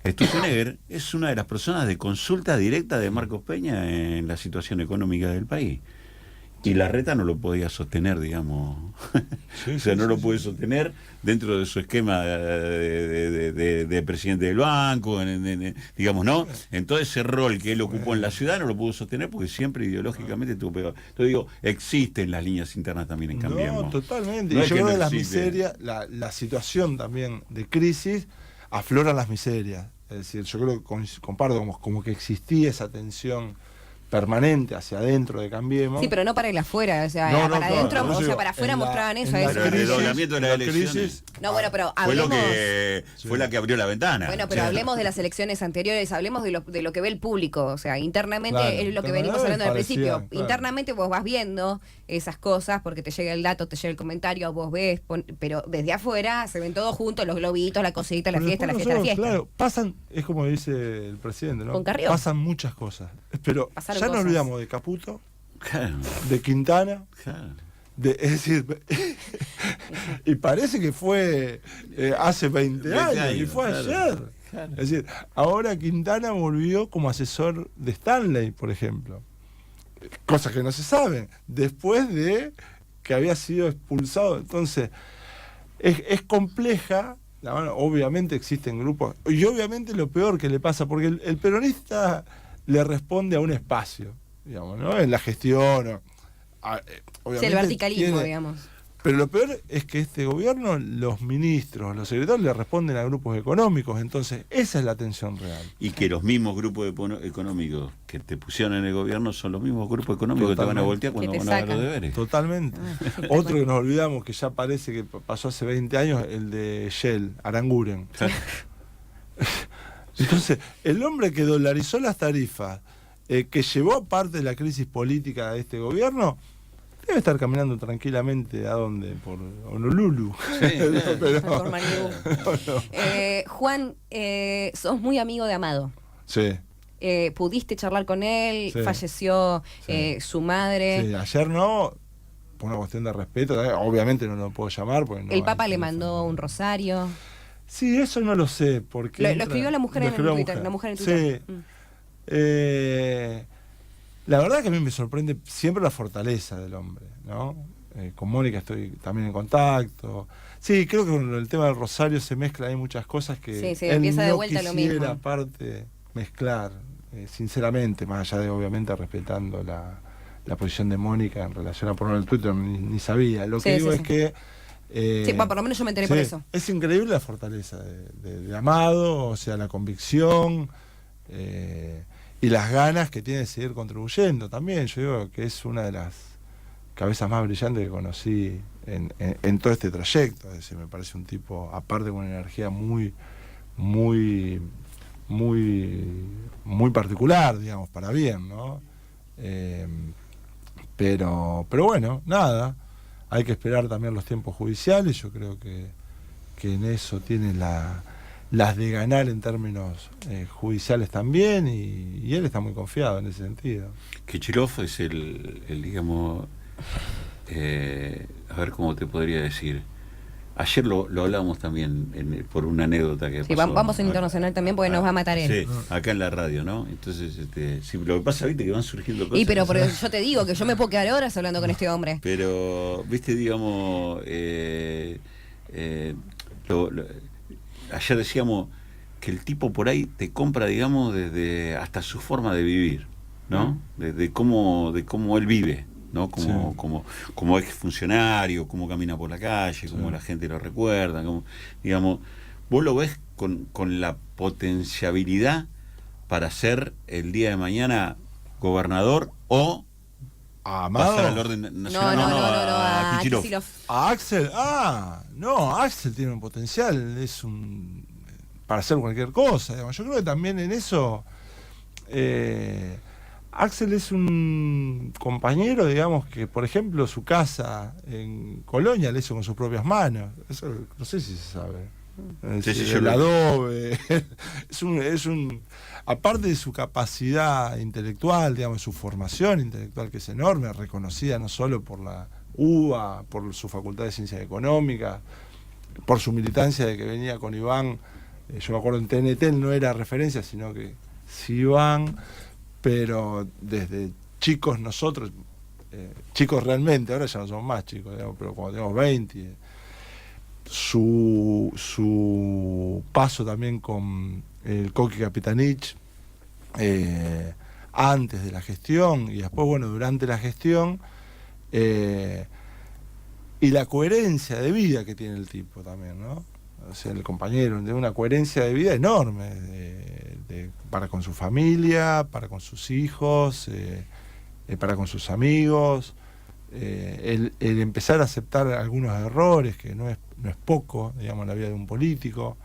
C: Sturzenegger es una de las personas de consulta directa de Marcos Peña en la situación económica del país. Y Larreta no lo podía sostener, digamos. O sea, no lo puede sostener dentro de su esquema de presidente del banco, digamos, ¿no? Entonces ese rol que él ocupó en la ciudad no lo pudo sostener porque siempre ideológicamente estuvo pegado. Entonces digo, existen las líneas internas también en Cambiemos.
B: No, totalmente. Y yo creo que las miserias, la situación también de crisis, afloran las miserias. Es decir, yo creo que comparto como que existía esa tensión permanente hacia adentro de Cambiemos.
A: Sí, pero no para el afuera, o sea, para adentro, o sea, para afuera mostraban eso.
C: Pero el desdoblamiento de las elecciones.
A: No, bueno, pero hablemos...
C: Fue la que abrió la ventana.
A: Bueno, pero hablemos de las elecciones anteriores, hablemos de lo que ve el público, o sea, internamente es lo que venimos hablando al principio. Claro. Internamente vos vas viendo esas cosas porque te llega el dato, te llega el comentario, vos ves, pero desde afuera se ven todos juntos, los globitos, la cosita, la fiesta.
B: Claro, pasan, es como dice el presidente, ¿no?
A: Con Carrió.
B: Pasan muchas cosas, pero ya nos olvidamos de Caputo,
C: claro, de
B: Quintana, claro, es decir, y parece que fue hace 20 años, y fue ayer. Claro. Es decir, ahora Quintana volvió como asesor de Stanley, por ejemplo. Cosas que no se saben, después de que había sido expulsado. Entonces, es compleja. Obviamente existen grupos, y obviamente lo peor que le pasa, porque el peronista le responde a un espacio, digamos, ¿no? En la gestión.
A: El verticalismo, digamos.
B: Pero lo peor es que este gobierno, los ministros, los secretarios le responden a grupos económicos, entonces esa es la tensión real.
C: Y que los mismos grupos económicos que te pusieron en el gobierno son los mismos grupos económicos que te van a voltear cuando van a dar los deberes.
B: Totalmente. Otro que nos olvidamos, que ya parece que pasó hace 20 años, el de Shell, Aranguren. Entonces, el hombre que dolarizó las tarifas, que llevó parte de la crisis política de este gobierno, debe estar caminando tranquilamente ¿a dónde? Por Honolulu.
A: Sí, por Malibú. Juan, sos muy amigo de Amado.
B: Sí.
A: ¿Pudiste charlar con él?
B: Sí.
A: Falleció su madre.
B: Sí, ayer no, por una cuestión de respeto, obviamente no lo puedo llamar. Porque no
A: el Papa le mandó un rosario.
B: Sí, eso no lo sé. Porque
A: lo escribió la mujer en Twitter. La mujer en Twitter.
B: Sí. La verdad que a mí me sorprende siempre la fortaleza del hombre, ¿no? Con Mónica estoy también en contacto. Sí, creo que con el tema del rosario se mezcla, hay muchas cosas que
A: él empieza de vuelta
B: no
A: lo mismo.
B: quisiera aparte mezclar, sinceramente, más allá de obviamente respetando la posición de Mónica en relación a ponerlo en el Twitter, ni sabía. Lo que digo es que
A: por lo menos yo me enteré por eso.
B: Es increíble la fortaleza de Amado, o sea, la convicción y las ganas que tiene de seguir contribuyendo también. Yo digo que es una de las cabezas más brillantes que conocí en todo este trayecto. Es decir, me parece un tipo, aparte con una energía muy particular, digamos, para bien, ¿no? Pero bueno, nada. Hay que esperar también los tiempos judiciales. Yo creo que en eso tiene las de ganar en términos judiciales también, y él está muy confiado en ese sentido.
C: Kichilov es el digamos, a ver cómo te podría decir. Ayer lo hablábamos también por una anécdota que pasó.
A: Vamos en internacional también porque nos va a matar él.
C: Sí, acá en la radio, ¿no? Entonces, lo que pasa, viste, que van surgiendo cosas.
A: Pero yo te digo que yo me puedo quedar horas hablando con este hombre.
C: Pero, viste, digamos, ayer decíamos que el tipo por ahí te compra, digamos, desde hasta su forma de vivir, ¿no? De cómo él vive, ¿no? Como es funcionario, cómo camina por la calle, cómo la gente lo recuerda, digamos, vos lo ves con la potenciabilidad para ser el día de mañana gobernador o
B: Amado.
C: Pasar al orden nacional.
A: No,
C: a Kichilov.
A: Kichilov.
B: ¿A Axel? No, Axel tiene un potencial, para hacer cualquier cosa, digamos. Yo creo que también en eso Axel es un compañero, digamos, que por ejemplo su casa en Colonia le hizo con sus propias manos. Eso no sé si se sabe. El adobe. es un aparte de su capacidad intelectual, digamos, su formación intelectual, que es enorme, reconocida no solo por la UBA, por su Facultad de Ciencias Económicas, por su militancia de que venía con Iván. Yo me acuerdo en TNT él no era referencia, sino que sí Iván, pero desde chicos nosotros, chicos realmente, ahora ya no somos más chicos, digamos, pero cuando teníamos 20, su paso también con el Coqui Capitanich, antes de la gestión y después, bueno, durante la gestión, y la coherencia de vida que tiene el tipo también, ¿no? O sea, el compañero, de una coherencia de vida enorme, para con su familia, para con sus hijos, para con sus amigos, el empezar a aceptar algunos errores, que no es poco, digamos, en la vida de un político.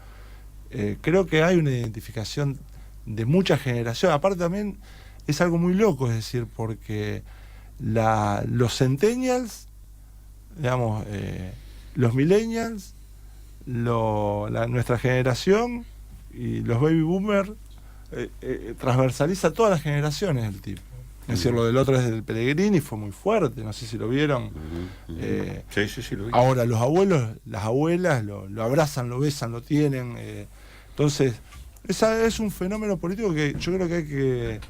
B: Creo que hay una identificación de muchas generaciones. Aparte también es algo muy loco, es decir, porque los centennials, digamos, los millennials, nuestra generación y los baby boomers, transversaliza todas las generaciones el tipo. Es decir, lo del otro es del Pellegrini, fue muy fuerte, no sé si lo vieron.
C: Sí, lo vi.
B: Ahora los abuelos, las abuelas lo abrazan, lo besan, lo tienen. Entonces, es un fenómeno político que yo creo que hay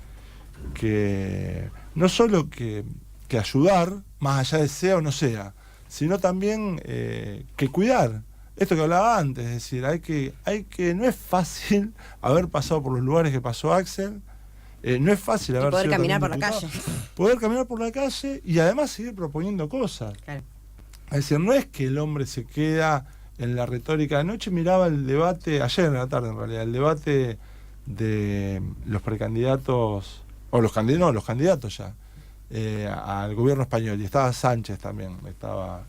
B: que no solo que ayudar, más allá de sea o no sea, sino también que cuidar. Esto que hablaba antes, es decir, hay que no es fácil haber pasado por los lugares que pasó Axel. No es fácil haber
A: poder
B: sido
A: caminar por la
B: diputado.
A: calle.
B: Poder caminar por la calle y además seguir proponiendo cosas.
A: Claro.
B: Es Es decir, no es que el hombre se queda en la retórica. Anoche miraba el debate, ayer en la tarde en realidad, el debate de los precandidatos, o los candidatos ya, al gobierno español, y estaba Sánchez también, estaba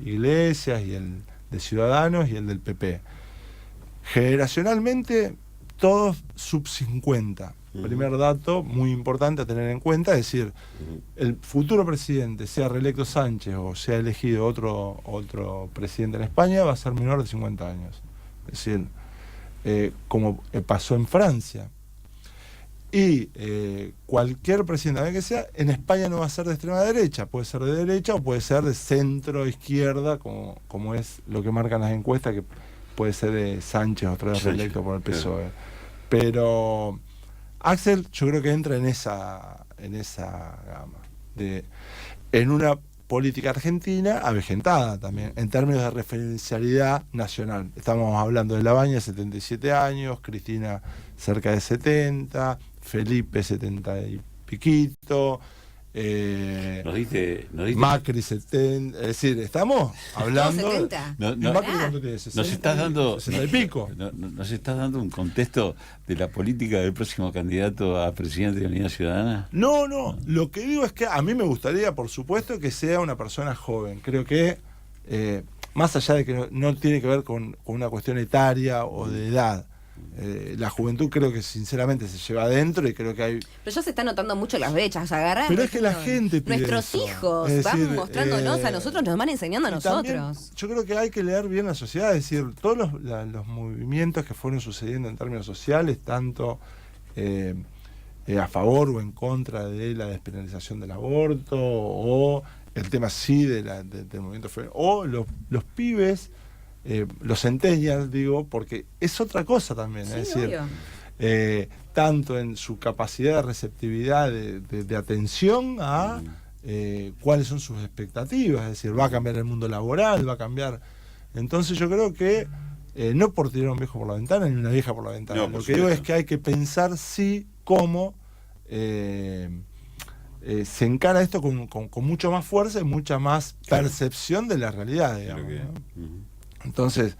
B: Iglesias y el de Ciudadanos y el del PP. Generacionalmente todos sub 50. Primer dato muy importante a tener en cuenta, es decir, el futuro presidente, sea reelecto Sánchez o sea elegido otro presidente en España, va a ser menor de 50 años. Es decir, como pasó en Francia. Y cualquier presidente que sea, en España no va a ser de extrema derecha, puede ser de derecha o puede ser de centro izquierda, como es lo que marcan las encuestas, que puede ser de Sánchez otra vez reelecto por el PSOE. Pero Axel yo creo que entra en esa gama, en una política argentina avejentada también, en términos de referencialidad nacional. Estamos hablando de Labaña, 77 años, Cristina cerca de 70, Felipe 70 y piquito,
C: nos diste
B: Macri 70, es decir, estamos hablando...
A: 70.
B: Macri ¿cuánto tiene? 60,
C: nos estás dando
B: 60 y pico.
C: Nos estás dando un contexto de la política del próximo candidato a presidente de Unidad Ciudadana.
B: No, lo que digo es que a mí me gustaría, por supuesto, que sea una persona joven. Creo que, más allá de que no tiene que ver con una cuestión etaria o de edad, la juventud creo que sinceramente se lleva adentro y creo que hay...
A: Pero ya se están notando mucho las brechas, agarran.
B: Pero es que la gente pide
A: nuestros
B: eso.
A: hijos
B: Es
A: van
B: decir,
A: mostrándonos a nosotros, nos van enseñando a nosotros.
B: También, yo creo que hay que leer bien la sociedad, es decir, todos los movimientos que fueron sucediendo en términos sociales, tanto a favor o en contra de la despenalización del aborto, o el tema sí del movimiento femenino, o los pibes, los centennials, digo, porque es otra cosa también,
A: Sí,
B: es decir, tanto en su capacidad de receptividad de atención a cuáles son sus expectativas, es decir, va a cambiar el mundo laboral, va a cambiar. Entonces yo creo que no por tirar un viejo por la ventana ni una vieja por la ventana,
C: No,
B: lo
C: por
B: que digo
C: supuesto.
B: es que hay que pensar sí cómo se encara esto con mucho más fuerza y mucha más percepción de la realidad, digamos,
C: Creo que-
B: ¿no? Entonces,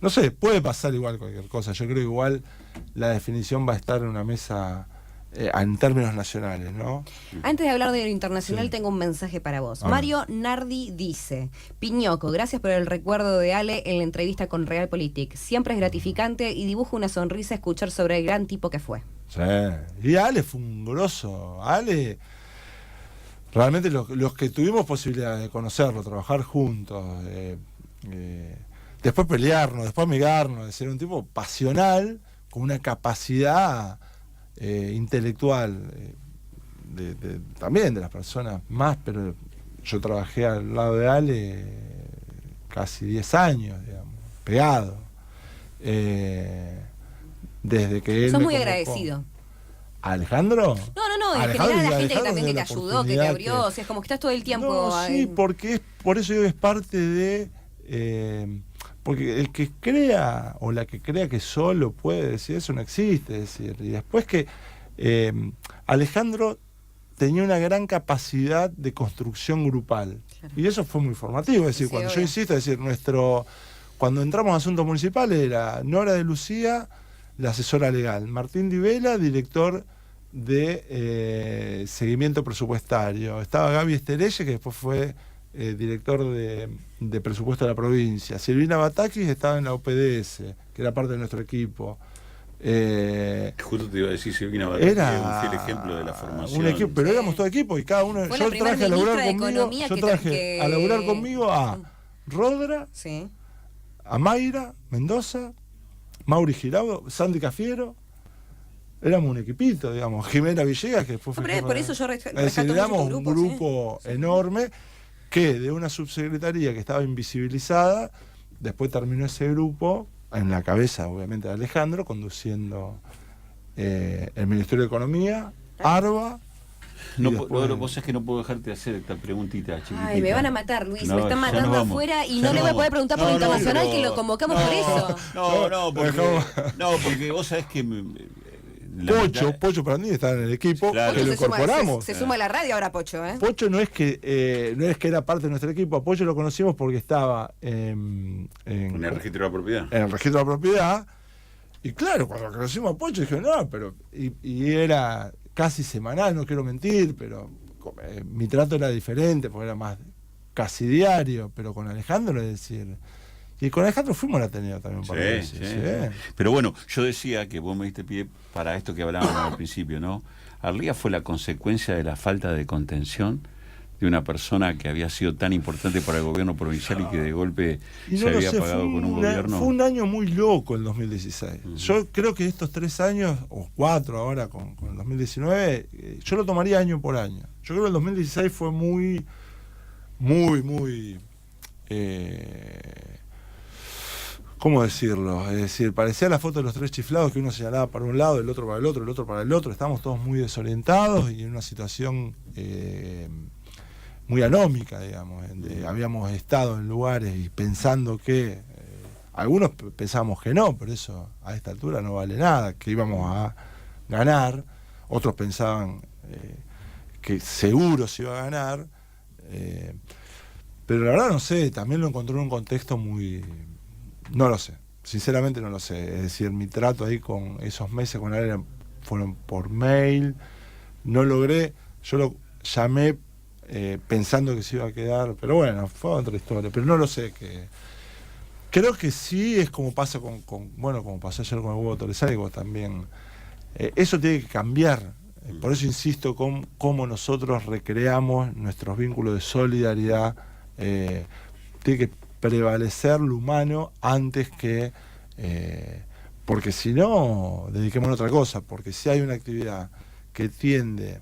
B: no sé, puede pasar igual cualquier cosa. Yo creo que igual la definición va a estar en una mesa en términos nacionales, ¿no?
A: Antes de hablar de lo internacional,
B: Sí.
A: tengo un mensaje para vos.
B: A ver.
A: Mario Nardi dice: Piñoco, gracias por el recuerdo de Ale en la entrevista con Realpolitik. Siempre es gratificante y dibuja una sonrisa escuchar sobre el gran tipo que fue.
B: Sí. Y Ale fue un grosso. Ale, realmente los que tuvimos posibilidad de conocerlo, trabajar juntos, después pelearnos, después amigarnos, de ser un tipo pasional, con una capacidad intelectual, también de las personas más, pero yo trabajé al lado de Ale casi 10 años, digamos, pegado. Desde que él
A: Sos
B: me
A: muy
B: convocó.
A: agradecido.
B: ¿Alejandro?
A: No, en
B: Alejandro,
A: general a la
B: y
A: gente que
B: Alejandro
A: también que te
B: la
A: ayudó, que te
B: oportunidad
A: abrió, o sea, es como que estás todo el tiempo...
B: No, sí, porque por eso digo que es parte de... porque el que crea, o la que crea que solo puede decir eso, no existe, es decir, y después que Alejandro tenía una gran capacidad de construcción grupal,
A: Claro.
B: y eso fue muy formativo, es decir,
A: Sí,
B: cuando yo
A: obvio.
B: insisto, es decir, cuando entramos a asuntos municipales era Nora de Lucía, la asesora legal, Martín Di Vela, director de seguimiento presupuestario, estaba Gaby Esterelle, que después fue director de presupuesto de la provincia, Silvina Batakis estaba en la OPDS, que era parte de nuestro equipo.
C: Justo te iba a decir, Silvina Batalla,
B: Era
C: un fiel ejemplo de la formación.
B: un equipo, pero
A: Sí.
B: éramos todo equipo y cada uno.
A: Fue la
B: Yo
A: primer
B: traje a laburar
A: ministra de
B: conmigo,
A: Economía
B: yo
A: que
B: traje
A: que-
B: a laburar conmigo a Rodra,
A: Sí.
B: a Mayra Mendoza, Mauri Giraudo, Sandy Cafiero. Éramos un equipito, digamos. Jimena Villegas, que después
A: No,
B: fue
A: pero es
B: jefa
A: por
B: de-
A: eso yo
B: Es decir,
A: rescato mucho
B: éramos
A: tu
B: un
A: grupo,
B: grupo
A: sí.
B: enorme que de una subsecretaría que estaba invisibilizada, después terminó ese grupo, en la cabeza obviamente de Alejandro, conduciendo el Ministerio de Economía, ARBA.
C: No,
B: y después-
C: vos sabés que no puedo dejarte de hacer esta preguntita chiquitita.
A: Ay, me van a matar, Luis,
C: No,
A: me están
C: ya nos
A: matando
C: vamos.
A: afuera y
C: Ya
A: no le voy a
C: nos
A: poder preguntar por
C: vamos.
A: internacional
C: pero-
A: que lo convocamos por eso.
C: No, porque,
B: Dejamos-
C: no, porque vos sabés que
B: Pocho Prandini estaba en el equipo,
C: Claro.
B: que lo incorporamos.
A: Se suma a la radio ahora Pocho, ¿eh?
B: Pocho no es que era parte de nuestro equipo, a Pocho lo conocimos porque estaba
C: En el registro de la propiedad.
B: en el registro de la propiedad. Y claro, cuando conocimos a Pocho dije, no, pero. Y era casi semanal, no quiero mentir, pero mi trato era diferente, porque era más casi diario, pero con Alejandro es decir. Y con Alejandro fuimos al Ateneo también.
C: Sí. Pero bueno, yo decía que vos me diste pie para esto que hablábamos al principio, ¿no? Arlía fue la consecuencia de la falta de contención de una persona que había sido tan importante para el gobierno provincial y que de golpe se había pagado con un gobierno.
B: Fue un año muy loco el 2016. Yo creo que estos 3 años, o 4 ahora con el 2019, yo lo tomaría año por año. Yo creo que el 2016 fue muy ¿cómo decirlo? Es decir, parecía la foto de los 3 chiflados que uno señalaba para un lado, el otro para el otro, el otro para el otro. Estábamos todos muy desorientados y en una situación muy anómica, digamos, donde habíamos estado en lugares y pensando que algunos pensábamos que no, pero eso a esta altura no vale nada, que íbamos a ganar. Otros pensaban que seguro se iba a ganar. Pero la verdad no sé, también lo encontré en un contexto muy... No lo sé, sinceramente no lo sé. Es decir, mi trato ahí con esos meses con él fueron por mail. No logré, yo lo llamé pensando que se iba a quedar, pero bueno, fue otra historia. Pero no lo sé, creo que sí es como pasa como pasó ayer con el Hugo Torresani, vos también. Eso tiene que cambiar. Por eso insisto cómo nosotros recreamos nuestros vínculos de solidaridad. Tiene que prevalecer lo humano antes que porque si no dediquémonos a otra cosa, porque si hay una actividad que tiende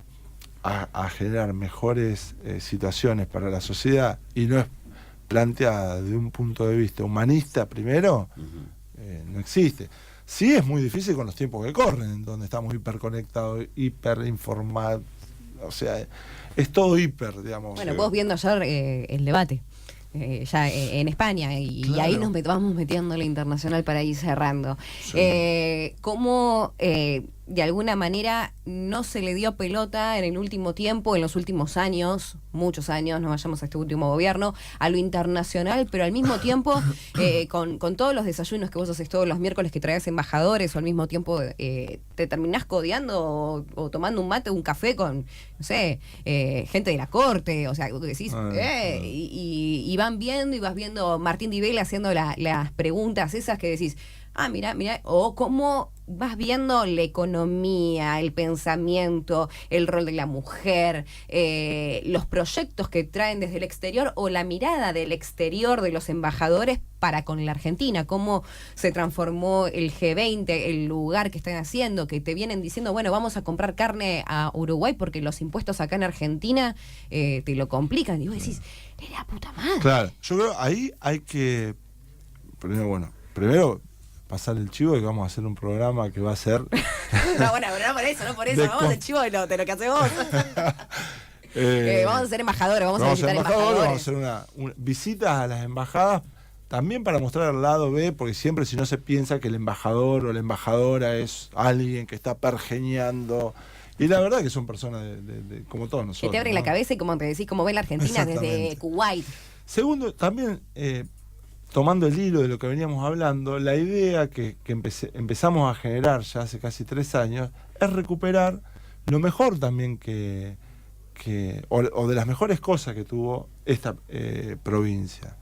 B: a generar mejores situaciones para la sociedad y no es planteada de un punto de vista humanista primero, no existe. Sí es muy difícil con los tiempos que corren, en donde estamos hiperconectados, hiperinformados, o sea, es todo hiper, digamos.
A: Bueno, vos viendo ayer el debate. Ya en España y
B: Claro.
A: ahí nos vamos metiendo la internacional para ir cerrando.
B: Sí.
A: ¿Cómo de alguna manera no se le dio pelota en el último tiempo, en los últimos años, muchos años, no vayamos a este último gobierno, a lo internacional, pero al mismo tiempo con todos los desayunos que vos haces todos los miércoles que traes embajadores o al mismo tiempo te terminás codeando o tomando un mate o un café con, no sé, gente de la corte, o sea, tú decís, y van viendo y vas viendo Martín Di Vela haciendo las preguntas esas que decís, mira, o cómo vas viendo la economía, el pensamiento, el rol de la mujer, los proyectos que traen desde el exterior o la mirada del exterior de los embajadores para con la Argentina, cómo se transformó el G20, el lugar que están haciendo, que te vienen diciendo, bueno, vamos a comprar carne a Uruguay porque los impuestos acá en Argentina te lo complican. Y vos decís, la puta madre.
B: Claro, yo creo ahí hay que primero pasar el chivo y que vamos a hacer un programa que va a ser
A: no, bueno, pero no por eso, vamos al chivo de lo que haces vos. Vamos a ser embajadores, vamos a visitar embajadores.
B: Vamos a hacer una visitas a las embajadas, también para mostrar el lado B, porque siempre si no se piensa que el embajador o la embajadora es alguien que está pergeñando. Y la verdad que son personas como todos nosotros.
A: Que te abren la cabeza y como te decís, como ven la Argentina desde Kuwait.
B: Segundo, también tomando el hilo de lo que veníamos hablando, la idea que empezamos a generar ya hace casi 3 años es recuperar lo mejor también o de las mejores cosas que tuvo esta provincia.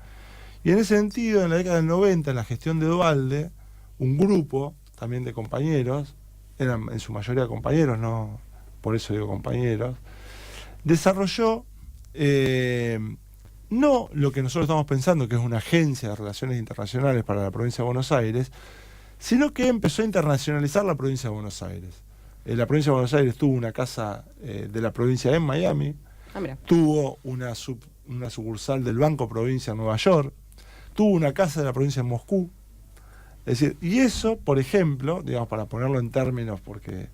B: Y en ese sentido, en la década del 90, en la gestión de Duhalde, un grupo también de compañeros, eran en su mayoría compañeros, no por eso digo compañeros, desarrolló no lo que nosotros estamos pensando, que es una agencia de relaciones internacionales para la provincia de Buenos Aires, sino que empezó a internacionalizar la provincia de Buenos Aires. La provincia de Buenos Aires tuvo una casa de la provincia en Miami, tuvo una sucursal del Banco Provincia en Nueva York, tuvo una casa de la provincia en Moscú. Es decir, y eso, por ejemplo, digamos, para ponerlo en términos, porque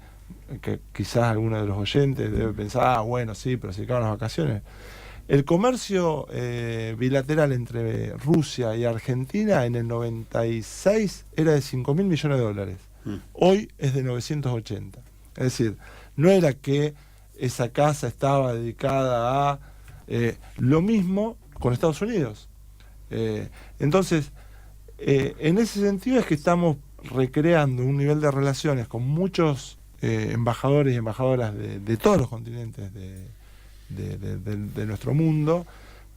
B: que quizás alguno de los oyentes debe pensar, bueno, sí, pero se acaban las vacaciones. El comercio bilateral entre Rusia y Argentina en el 96 era de $5.000 millones. Hoy es de 980. Es decir, no era que esa casa estaba dedicada a... lo mismo con Estados Unidos. Entonces, en ese sentido es que estamos recreando un nivel de relaciones con muchos embajadores y embajadoras de todos los continentes de nuestro mundo,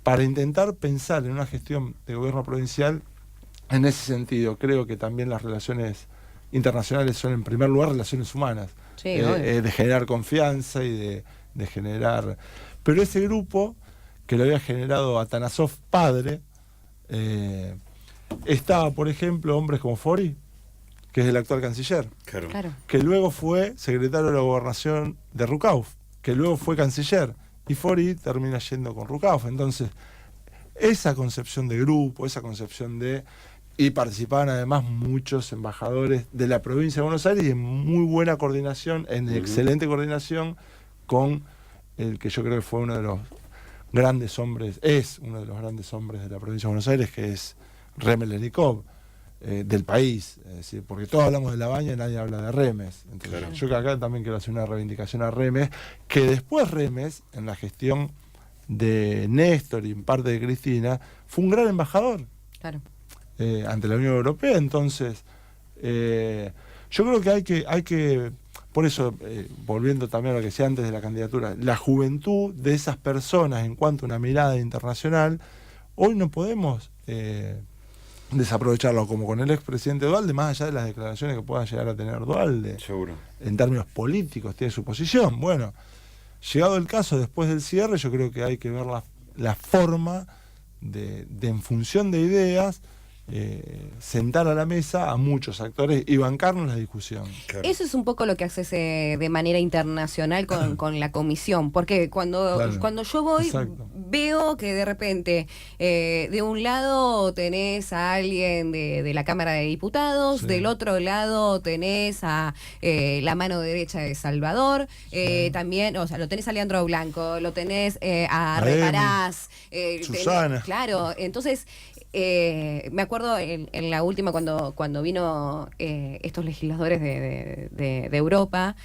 B: para intentar pensar en una gestión de gobierno provincial en ese sentido. Creo que también las relaciones internacionales son, en primer lugar, relaciones humanas,
A: Sí,
B: de generar confianza y de generar... Pero ese grupo, que lo había generado Atanasov padre, estaba, por ejemplo, hombres como Fori, que es el actual canciller,
C: Claro.
B: que luego fue secretario de la gobernación de Rukauf, que luego fue canciller, y Fori termina yendo con Rukauf. Entonces, esa concepción de grupo, esa concepción de... Y participaban además muchos embajadores de la provincia de Buenos Aires, y en muy buena coordinación, en excelente coordinación con el que yo creo que fue uno de los grandes hombres, es uno de los grandes hombres de la provincia de Buenos Aires, que es Remel Lenikov, del país. Es decir, porque todos hablamos de La Baña y nadie habla de Remes. Entonces,
C: Claro.
B: yo que acá también quiero hacer una reivindicación a Remes, que después Remes, en la gestión de Néstor y en parte de Cristina, fue un gran embajador
A: Claro.
B: ante la Unión Europea. Entonces, yo creo que hay que por eso, volviendo también a lo que decía antes de la candidatura, la juventud de esas personas en cuanto a una mirada internacional, hoy no podemos desaprovecharlo, como con el expresidente Dualde, más allá de las declaraciones que pueda llegar a tener Dualde.
C: Seguro.
B: En términos políticos tiene su posición. Bueno, llegado el caso, después del cierre, yo creo que hay que ver la forma de en función de ideas, sentar a la mesa a muchos actores y bancarnos la discusión.
C: Claro.
A: Eso es un poco lo que haces de manera internacional con la comisión, porque cuando yo voy,
B: Exacto.
A: veo que de repente de un lado tenés a alguien de la Cámara de Diputados,
B: Sí.
A: del otro lado tenés a la mano derecha de Salvador, también, o sea, lo tenés a Leandro Blanco, lo tenés a
B: A Emi,
A: Reparás,
B: Susana.
A: claro, entonces... me acuerdo en la última cuando vino estos legisladores de Europa,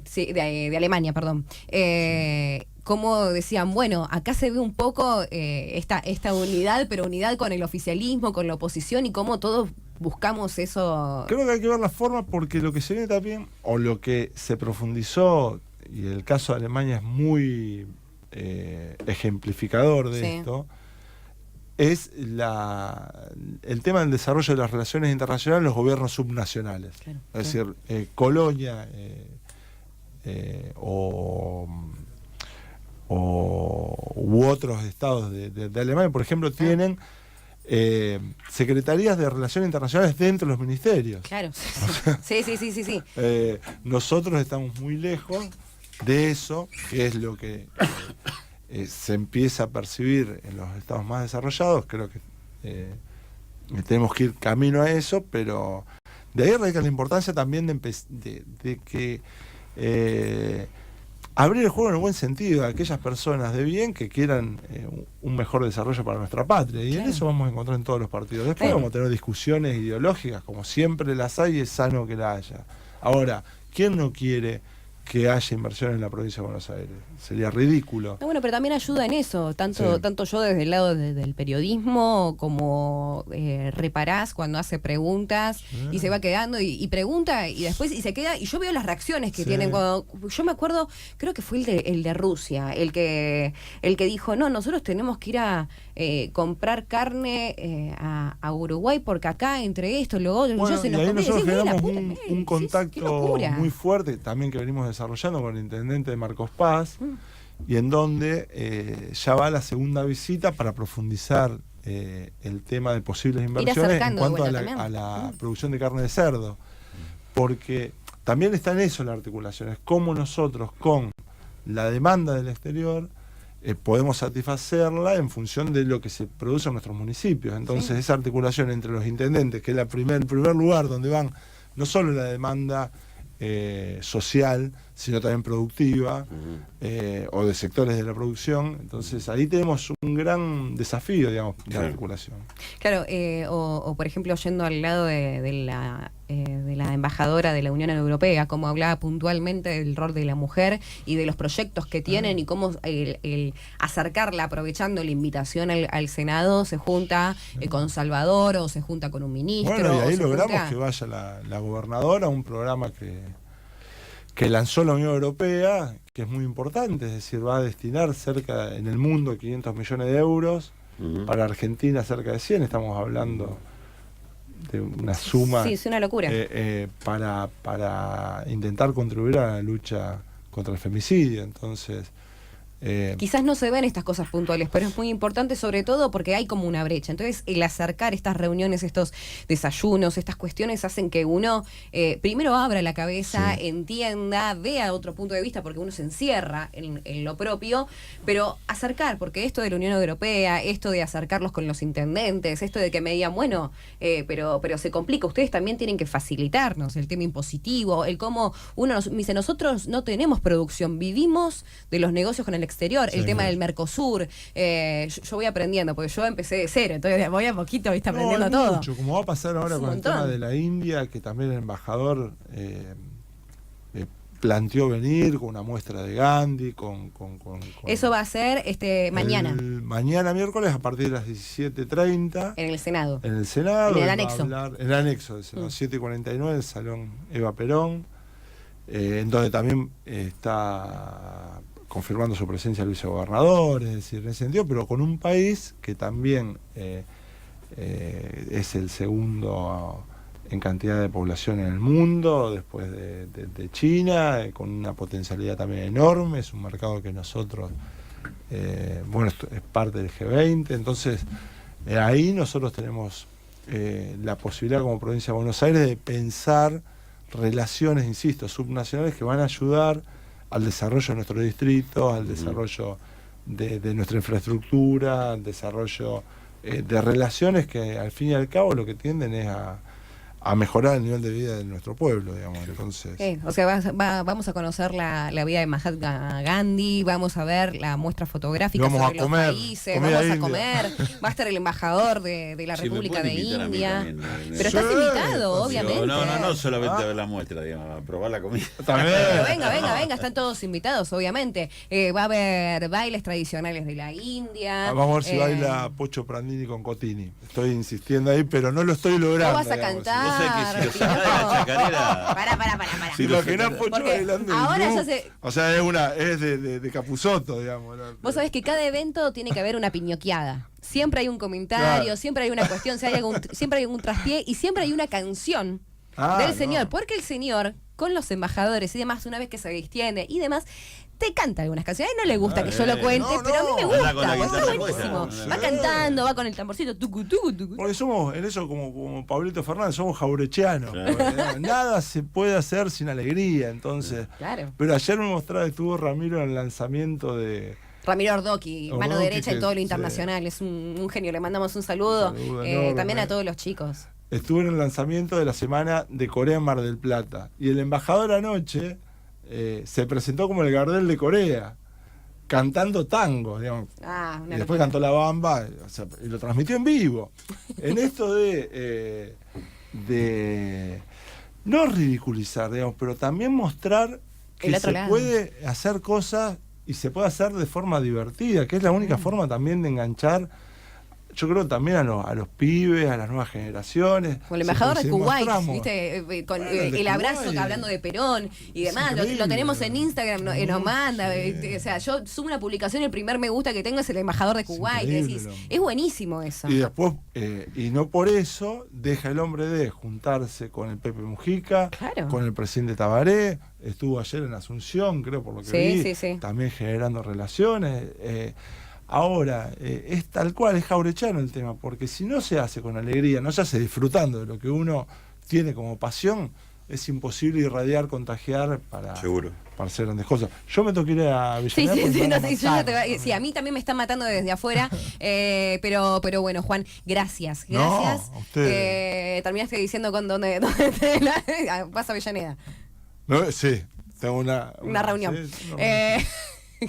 A: sí, de Alemania, perdón, cómo decían, bueno, acá se ve un poco esta unidad, pero unidad con el oficialismo, con la oposición, y cómo todos buscamos eso.
B: Creo que hay que ver la forma, porque lo que se viene también, o lo que se profundizó, y el caso de Alemania es muy ejemplificador de
A: Sí.
B: esto, es el tema del desarrollo de las relaciones internacionales en los gobiernos subnacionales.
A: Claro,
B: Es
A: sí.
B: decir, Colonia u otros estados de Alemania, por ejemplo, tienen secretarías de relaciones internacionales dentro de los ministerios.
A: Claro, sí, sí.
B: Nosotros estamos muy lejos de eso, que es lo que se empieza a percibir en los estados más desarrollados. Creo que tenemos que ir camino a eso, pero de ahí radica la importancia también de que abrir el juego en el buen sentido a aquellas personas de bien que quieran un mejor desarrollo para nuestra patria, y
A: Claro.
B: en eso vamos a encontrar en todos los partidos. Después
A: Pero-
B: vamos a tener discusiones ideológicas, como siempre las hay, y es sano que la haya. Ahora, ¿quién no quiere que haya inversión en la provincia de Buenos Aires? Sería ridículo.
A: No, bueno, pero también ayuda en eso, tanto yo desde el lado del periodismo, como Reparás cuando hace preguntas y se va quedando y pregunta y después y se queda, y yo veo las reacciones que
B: Sí.
A: tienen cuando, yo me acuerdo, creo que fue el de Rusia, el que dijo, no, nosotros tenemos que ir a comprar carne a Uruguay porque acá entre esto, lo otro,
B: Bueno,
A: yo se
B: y
A: nos
B: ahí
A: conviene.
B: nosotros
A: Decís, "Güey, la
B: generamos
A: puta madre,
B: un
A: qué
B: contacto
A: locura".
B: muy fuerte, también que venimos desarrollando con el intendente de Marcos Paz, y en donde ya va la segunda visita para profundizar el tema de posibles inversiones en
A: acercando de
B: cuanto a
A: vuelta
B: la,
A: también.
B: a la producción de carne de cerdo. Porque también está en eso la articulación, es cómo nosotros con la demanda del exterior podemos satisfacerla en función de lo que se produce en nuestros municipios. Entonces, esa articulación entre los intendentes, que es el primer lugar donde van no solo la demanda social, sino también productiva, o de sectores de la producción. Entonces ahí tenemos un un gran desafío, digamos, de articulación.
A: Claro, o por ejemplo, yendo al lado de la embajadora de la Unión Europea, como hablaba puntualmente del rol de la mujer y de los proyectos que tienen y cómo el acercarla, aprovechando la invitación al Senado, se junta con Salvador o se junta con un ministro.
B: Bueno, y ahí logramos
A: junta...
B: que vaya la gobernadora a un programa que lanzó la Unión Europea, que es muy importante, es decir, va a destinar cerca en el mundo 500 millones de euros, para Argentina cerca de 100, estamos hablando de una suma.
A: Sí, es una locura.
B: Para intentar contribuir a la lucha contra el femicidio. Entonces,
A: quizás no se ven estas cosas puntuales, pero es muy importante, sobre todo porque hay como una brecha. Entonces, el acercar estas reuniones, estos desayunos, estas cuestiones hacen que uno primero abra la cabeza, entienda, vea otro punto de vista, porque uno se encierra en lo propio, pero acercar, porque esto de la Unión Europea, esto de acercarlos con los intendentes, esto de que me digan, bueno, pero se complica, ustedes también tienen que facilitarnos el tema impositivo, el cómo uno me dice, nosotros no tenemos producción, vivimos de los negocios con el exterior, el tema del Mercosur, yo voy aprendiendo, porque yo empecé de cero, entonces voy a poquito, viste, aprendiendo todo.
B: Mucho, como va a pasar ahora con el tema de la India, que también el embajador planteó venir con una muestra de Gandhi, con
A: eso va a ser mañana.
B: Mañana miércoles a partir de las 17:30.
A: En el Senado.
B: En el Senado.
A: En el anexo.
B: En el anexo del Senado, 7:49, el Salón Eva Perón, en donde también está confirmando su presencia el vicegobernador, es decir, en ese sentido, pero con un país que también es el segundo en cantidad de población en el mundo, después de China, con una potencialidad también enorme, es un mercado que nosotros, es parte del G20, entonces ahí nosotros tenemos la posibilidad como provincia de Buenos Aires de pensar relaciones, insisto, subnacionales que van a ayudar al desarrollo de nuestro distrito, al desarrollo de nuestra infraestructura, al desarrollo de relaciones que al fin y al cabo lo que tienden es a mejorar el nivel de vida de nuestro pueblo, digamos. Entonces,
A: o sea, vamos a conocer la vida de Mahatma Gandhi, vamos a ver la muestra fotográfica sobre los países, vamos a comer, va a estar el embajador de la República de India. Pero estás invitado, obviamente.
C: No solamente a ver la muestra, digamos, a probar la comida.
B: También.
A: Pero venga, están todos invitados, obviamente. Va a haber bailes tradicionales de la India.
B: Vamos a ver si baila Pocho Prandini con Cotini. Estoy insistiendo ahí, pero no lo estoy logrando.
A: No vas a cantar.
C: Que si lo sacás de la chacarera.
A: Para.
B: Si lo que no Pocho bailando
A: ahora ya se...
B: O sea, es de Capusotto, digamos, ¿no?
A: Vos sabés que cada evento tiene que haber una piñoqueada. Siempre hay un comentario, siempre hay una cuestión, siempre hay un traspié y siempre hay una canción del señor. Porque el señor, con los embajadores y demás, una vez que se distiende y demás, te canta algunas canciones. A él no le gusta que yo lo cuente, pero a mí me gusta, está buenísimo. Va cantando, va con el tamborcito, tucu.
B: Porque somos, en eso, como Pablito Fernández, somos jaurechianos. Claro. Nada se puede hacer sin alegría, entonces.
A: Claro.
B: Pero ayer me mostraba, estuvo Ramiro en el lanzamiento de...
A: Ramiro Ordoqui, mano derecha en todo lo internacional, es un genio, le mandamos un saludo también a todos los chicos.
B: Estuvo en el lanzamiento de la semana de Corea en Mar del Plata, y el embajador anoche se presentó como el Gardel de Corea, cantando tango, digamos. Y después cantó La Bamba, o sea, y lo transmitió en vivo. En esto de no ridiculizar, digamos, pero también mostrar que se puede hacer cosas y se puede hacer de forma divertida, que es la única forma también de enganchar, yo creo, también a los pibes, a las nuevas generaciones.
A: Con el embajador de Kuwait, ¿viste? Con el abrazo, hablando de Perón y demás. Lo tenemos en Instagram, nos manda. O sea, yo subo una publicación y el primer me gusta que tengo es el embajador de Kuwait. Es buenísimo eso.
B: Y después, y no por eso, deja el hombre de juntarse con el Pepe Mujica, con el presidente Tabaré. Estuvo ayer en Asunción, creo, por lo que vi. También generando relaciones. Ahora, es tal cual, es jaurechano el tema, porque si no se hace con alegría, no se hace disfrutando de lo que uno tiene como pasión, es imposible irradiar, contagiar para hacer grandes cosas. Yo me tengo que ir a Avellaneda.
A: Sí, a mí también me están matando desde afuera, pero bueno, Juan, gracias.
B: A usted.
A: Terminaste diciendo con dónde vas a Avellaneda.
B: No, sí, tengo una
A: reunión.
B: Sí,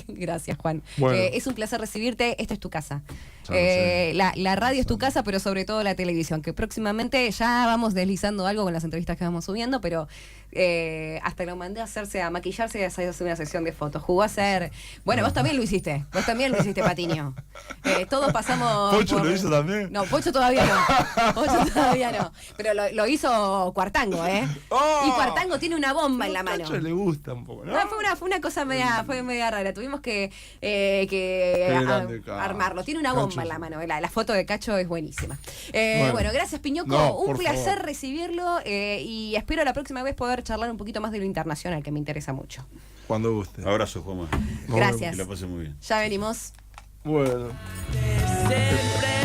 A: Gracias, Juan.
B: Bueno.
A: Es un placer recibirte. Esta es tu casa.
B: Ya lo sé.
A: La radio es tu casa, pero sobre todo la televisión, que próximamente ya vamos deslizando algo con las entrevistas que vamos subiendo, pero hasta lo mandé a hacerse, a maquillarse y a hacer una sesión de fotos. Jugó a ser... Bueno, vos también lo hiciste. Vos también lo hiciste, Patiño. Todos pasamos...
B: ¿Pocho lo hizo también?
A: No, Pocho todavía no. Pocho todavía no. Pero lo hizo Cuartango, ¿eh?
B: ¡Oh!
A: Y Cuartango tiene una bomba en la mano.
B: A Cacho le gusta un poco, ¿no?
A: No, fue una cosa fue media rara. Tuvimos que
B: grande, Cacho.
A: armarlo. Tiene una bomba en la mano. La foto de Cacho es buenísima. Bueno, gracias, Piñoco.
B: No,
A: un
B: por
A: placer
B: favor.
A: recibirlo y espero la próxima vez poder charlar un poquito más de lo internacional, que me interesa mucho.
B: Cuando guste.
C: Abrazo, Juanma.
A: Gracias.
C: Que la pase muy bien.
A: Ya venimos.
B: Bueno.
D: Siempre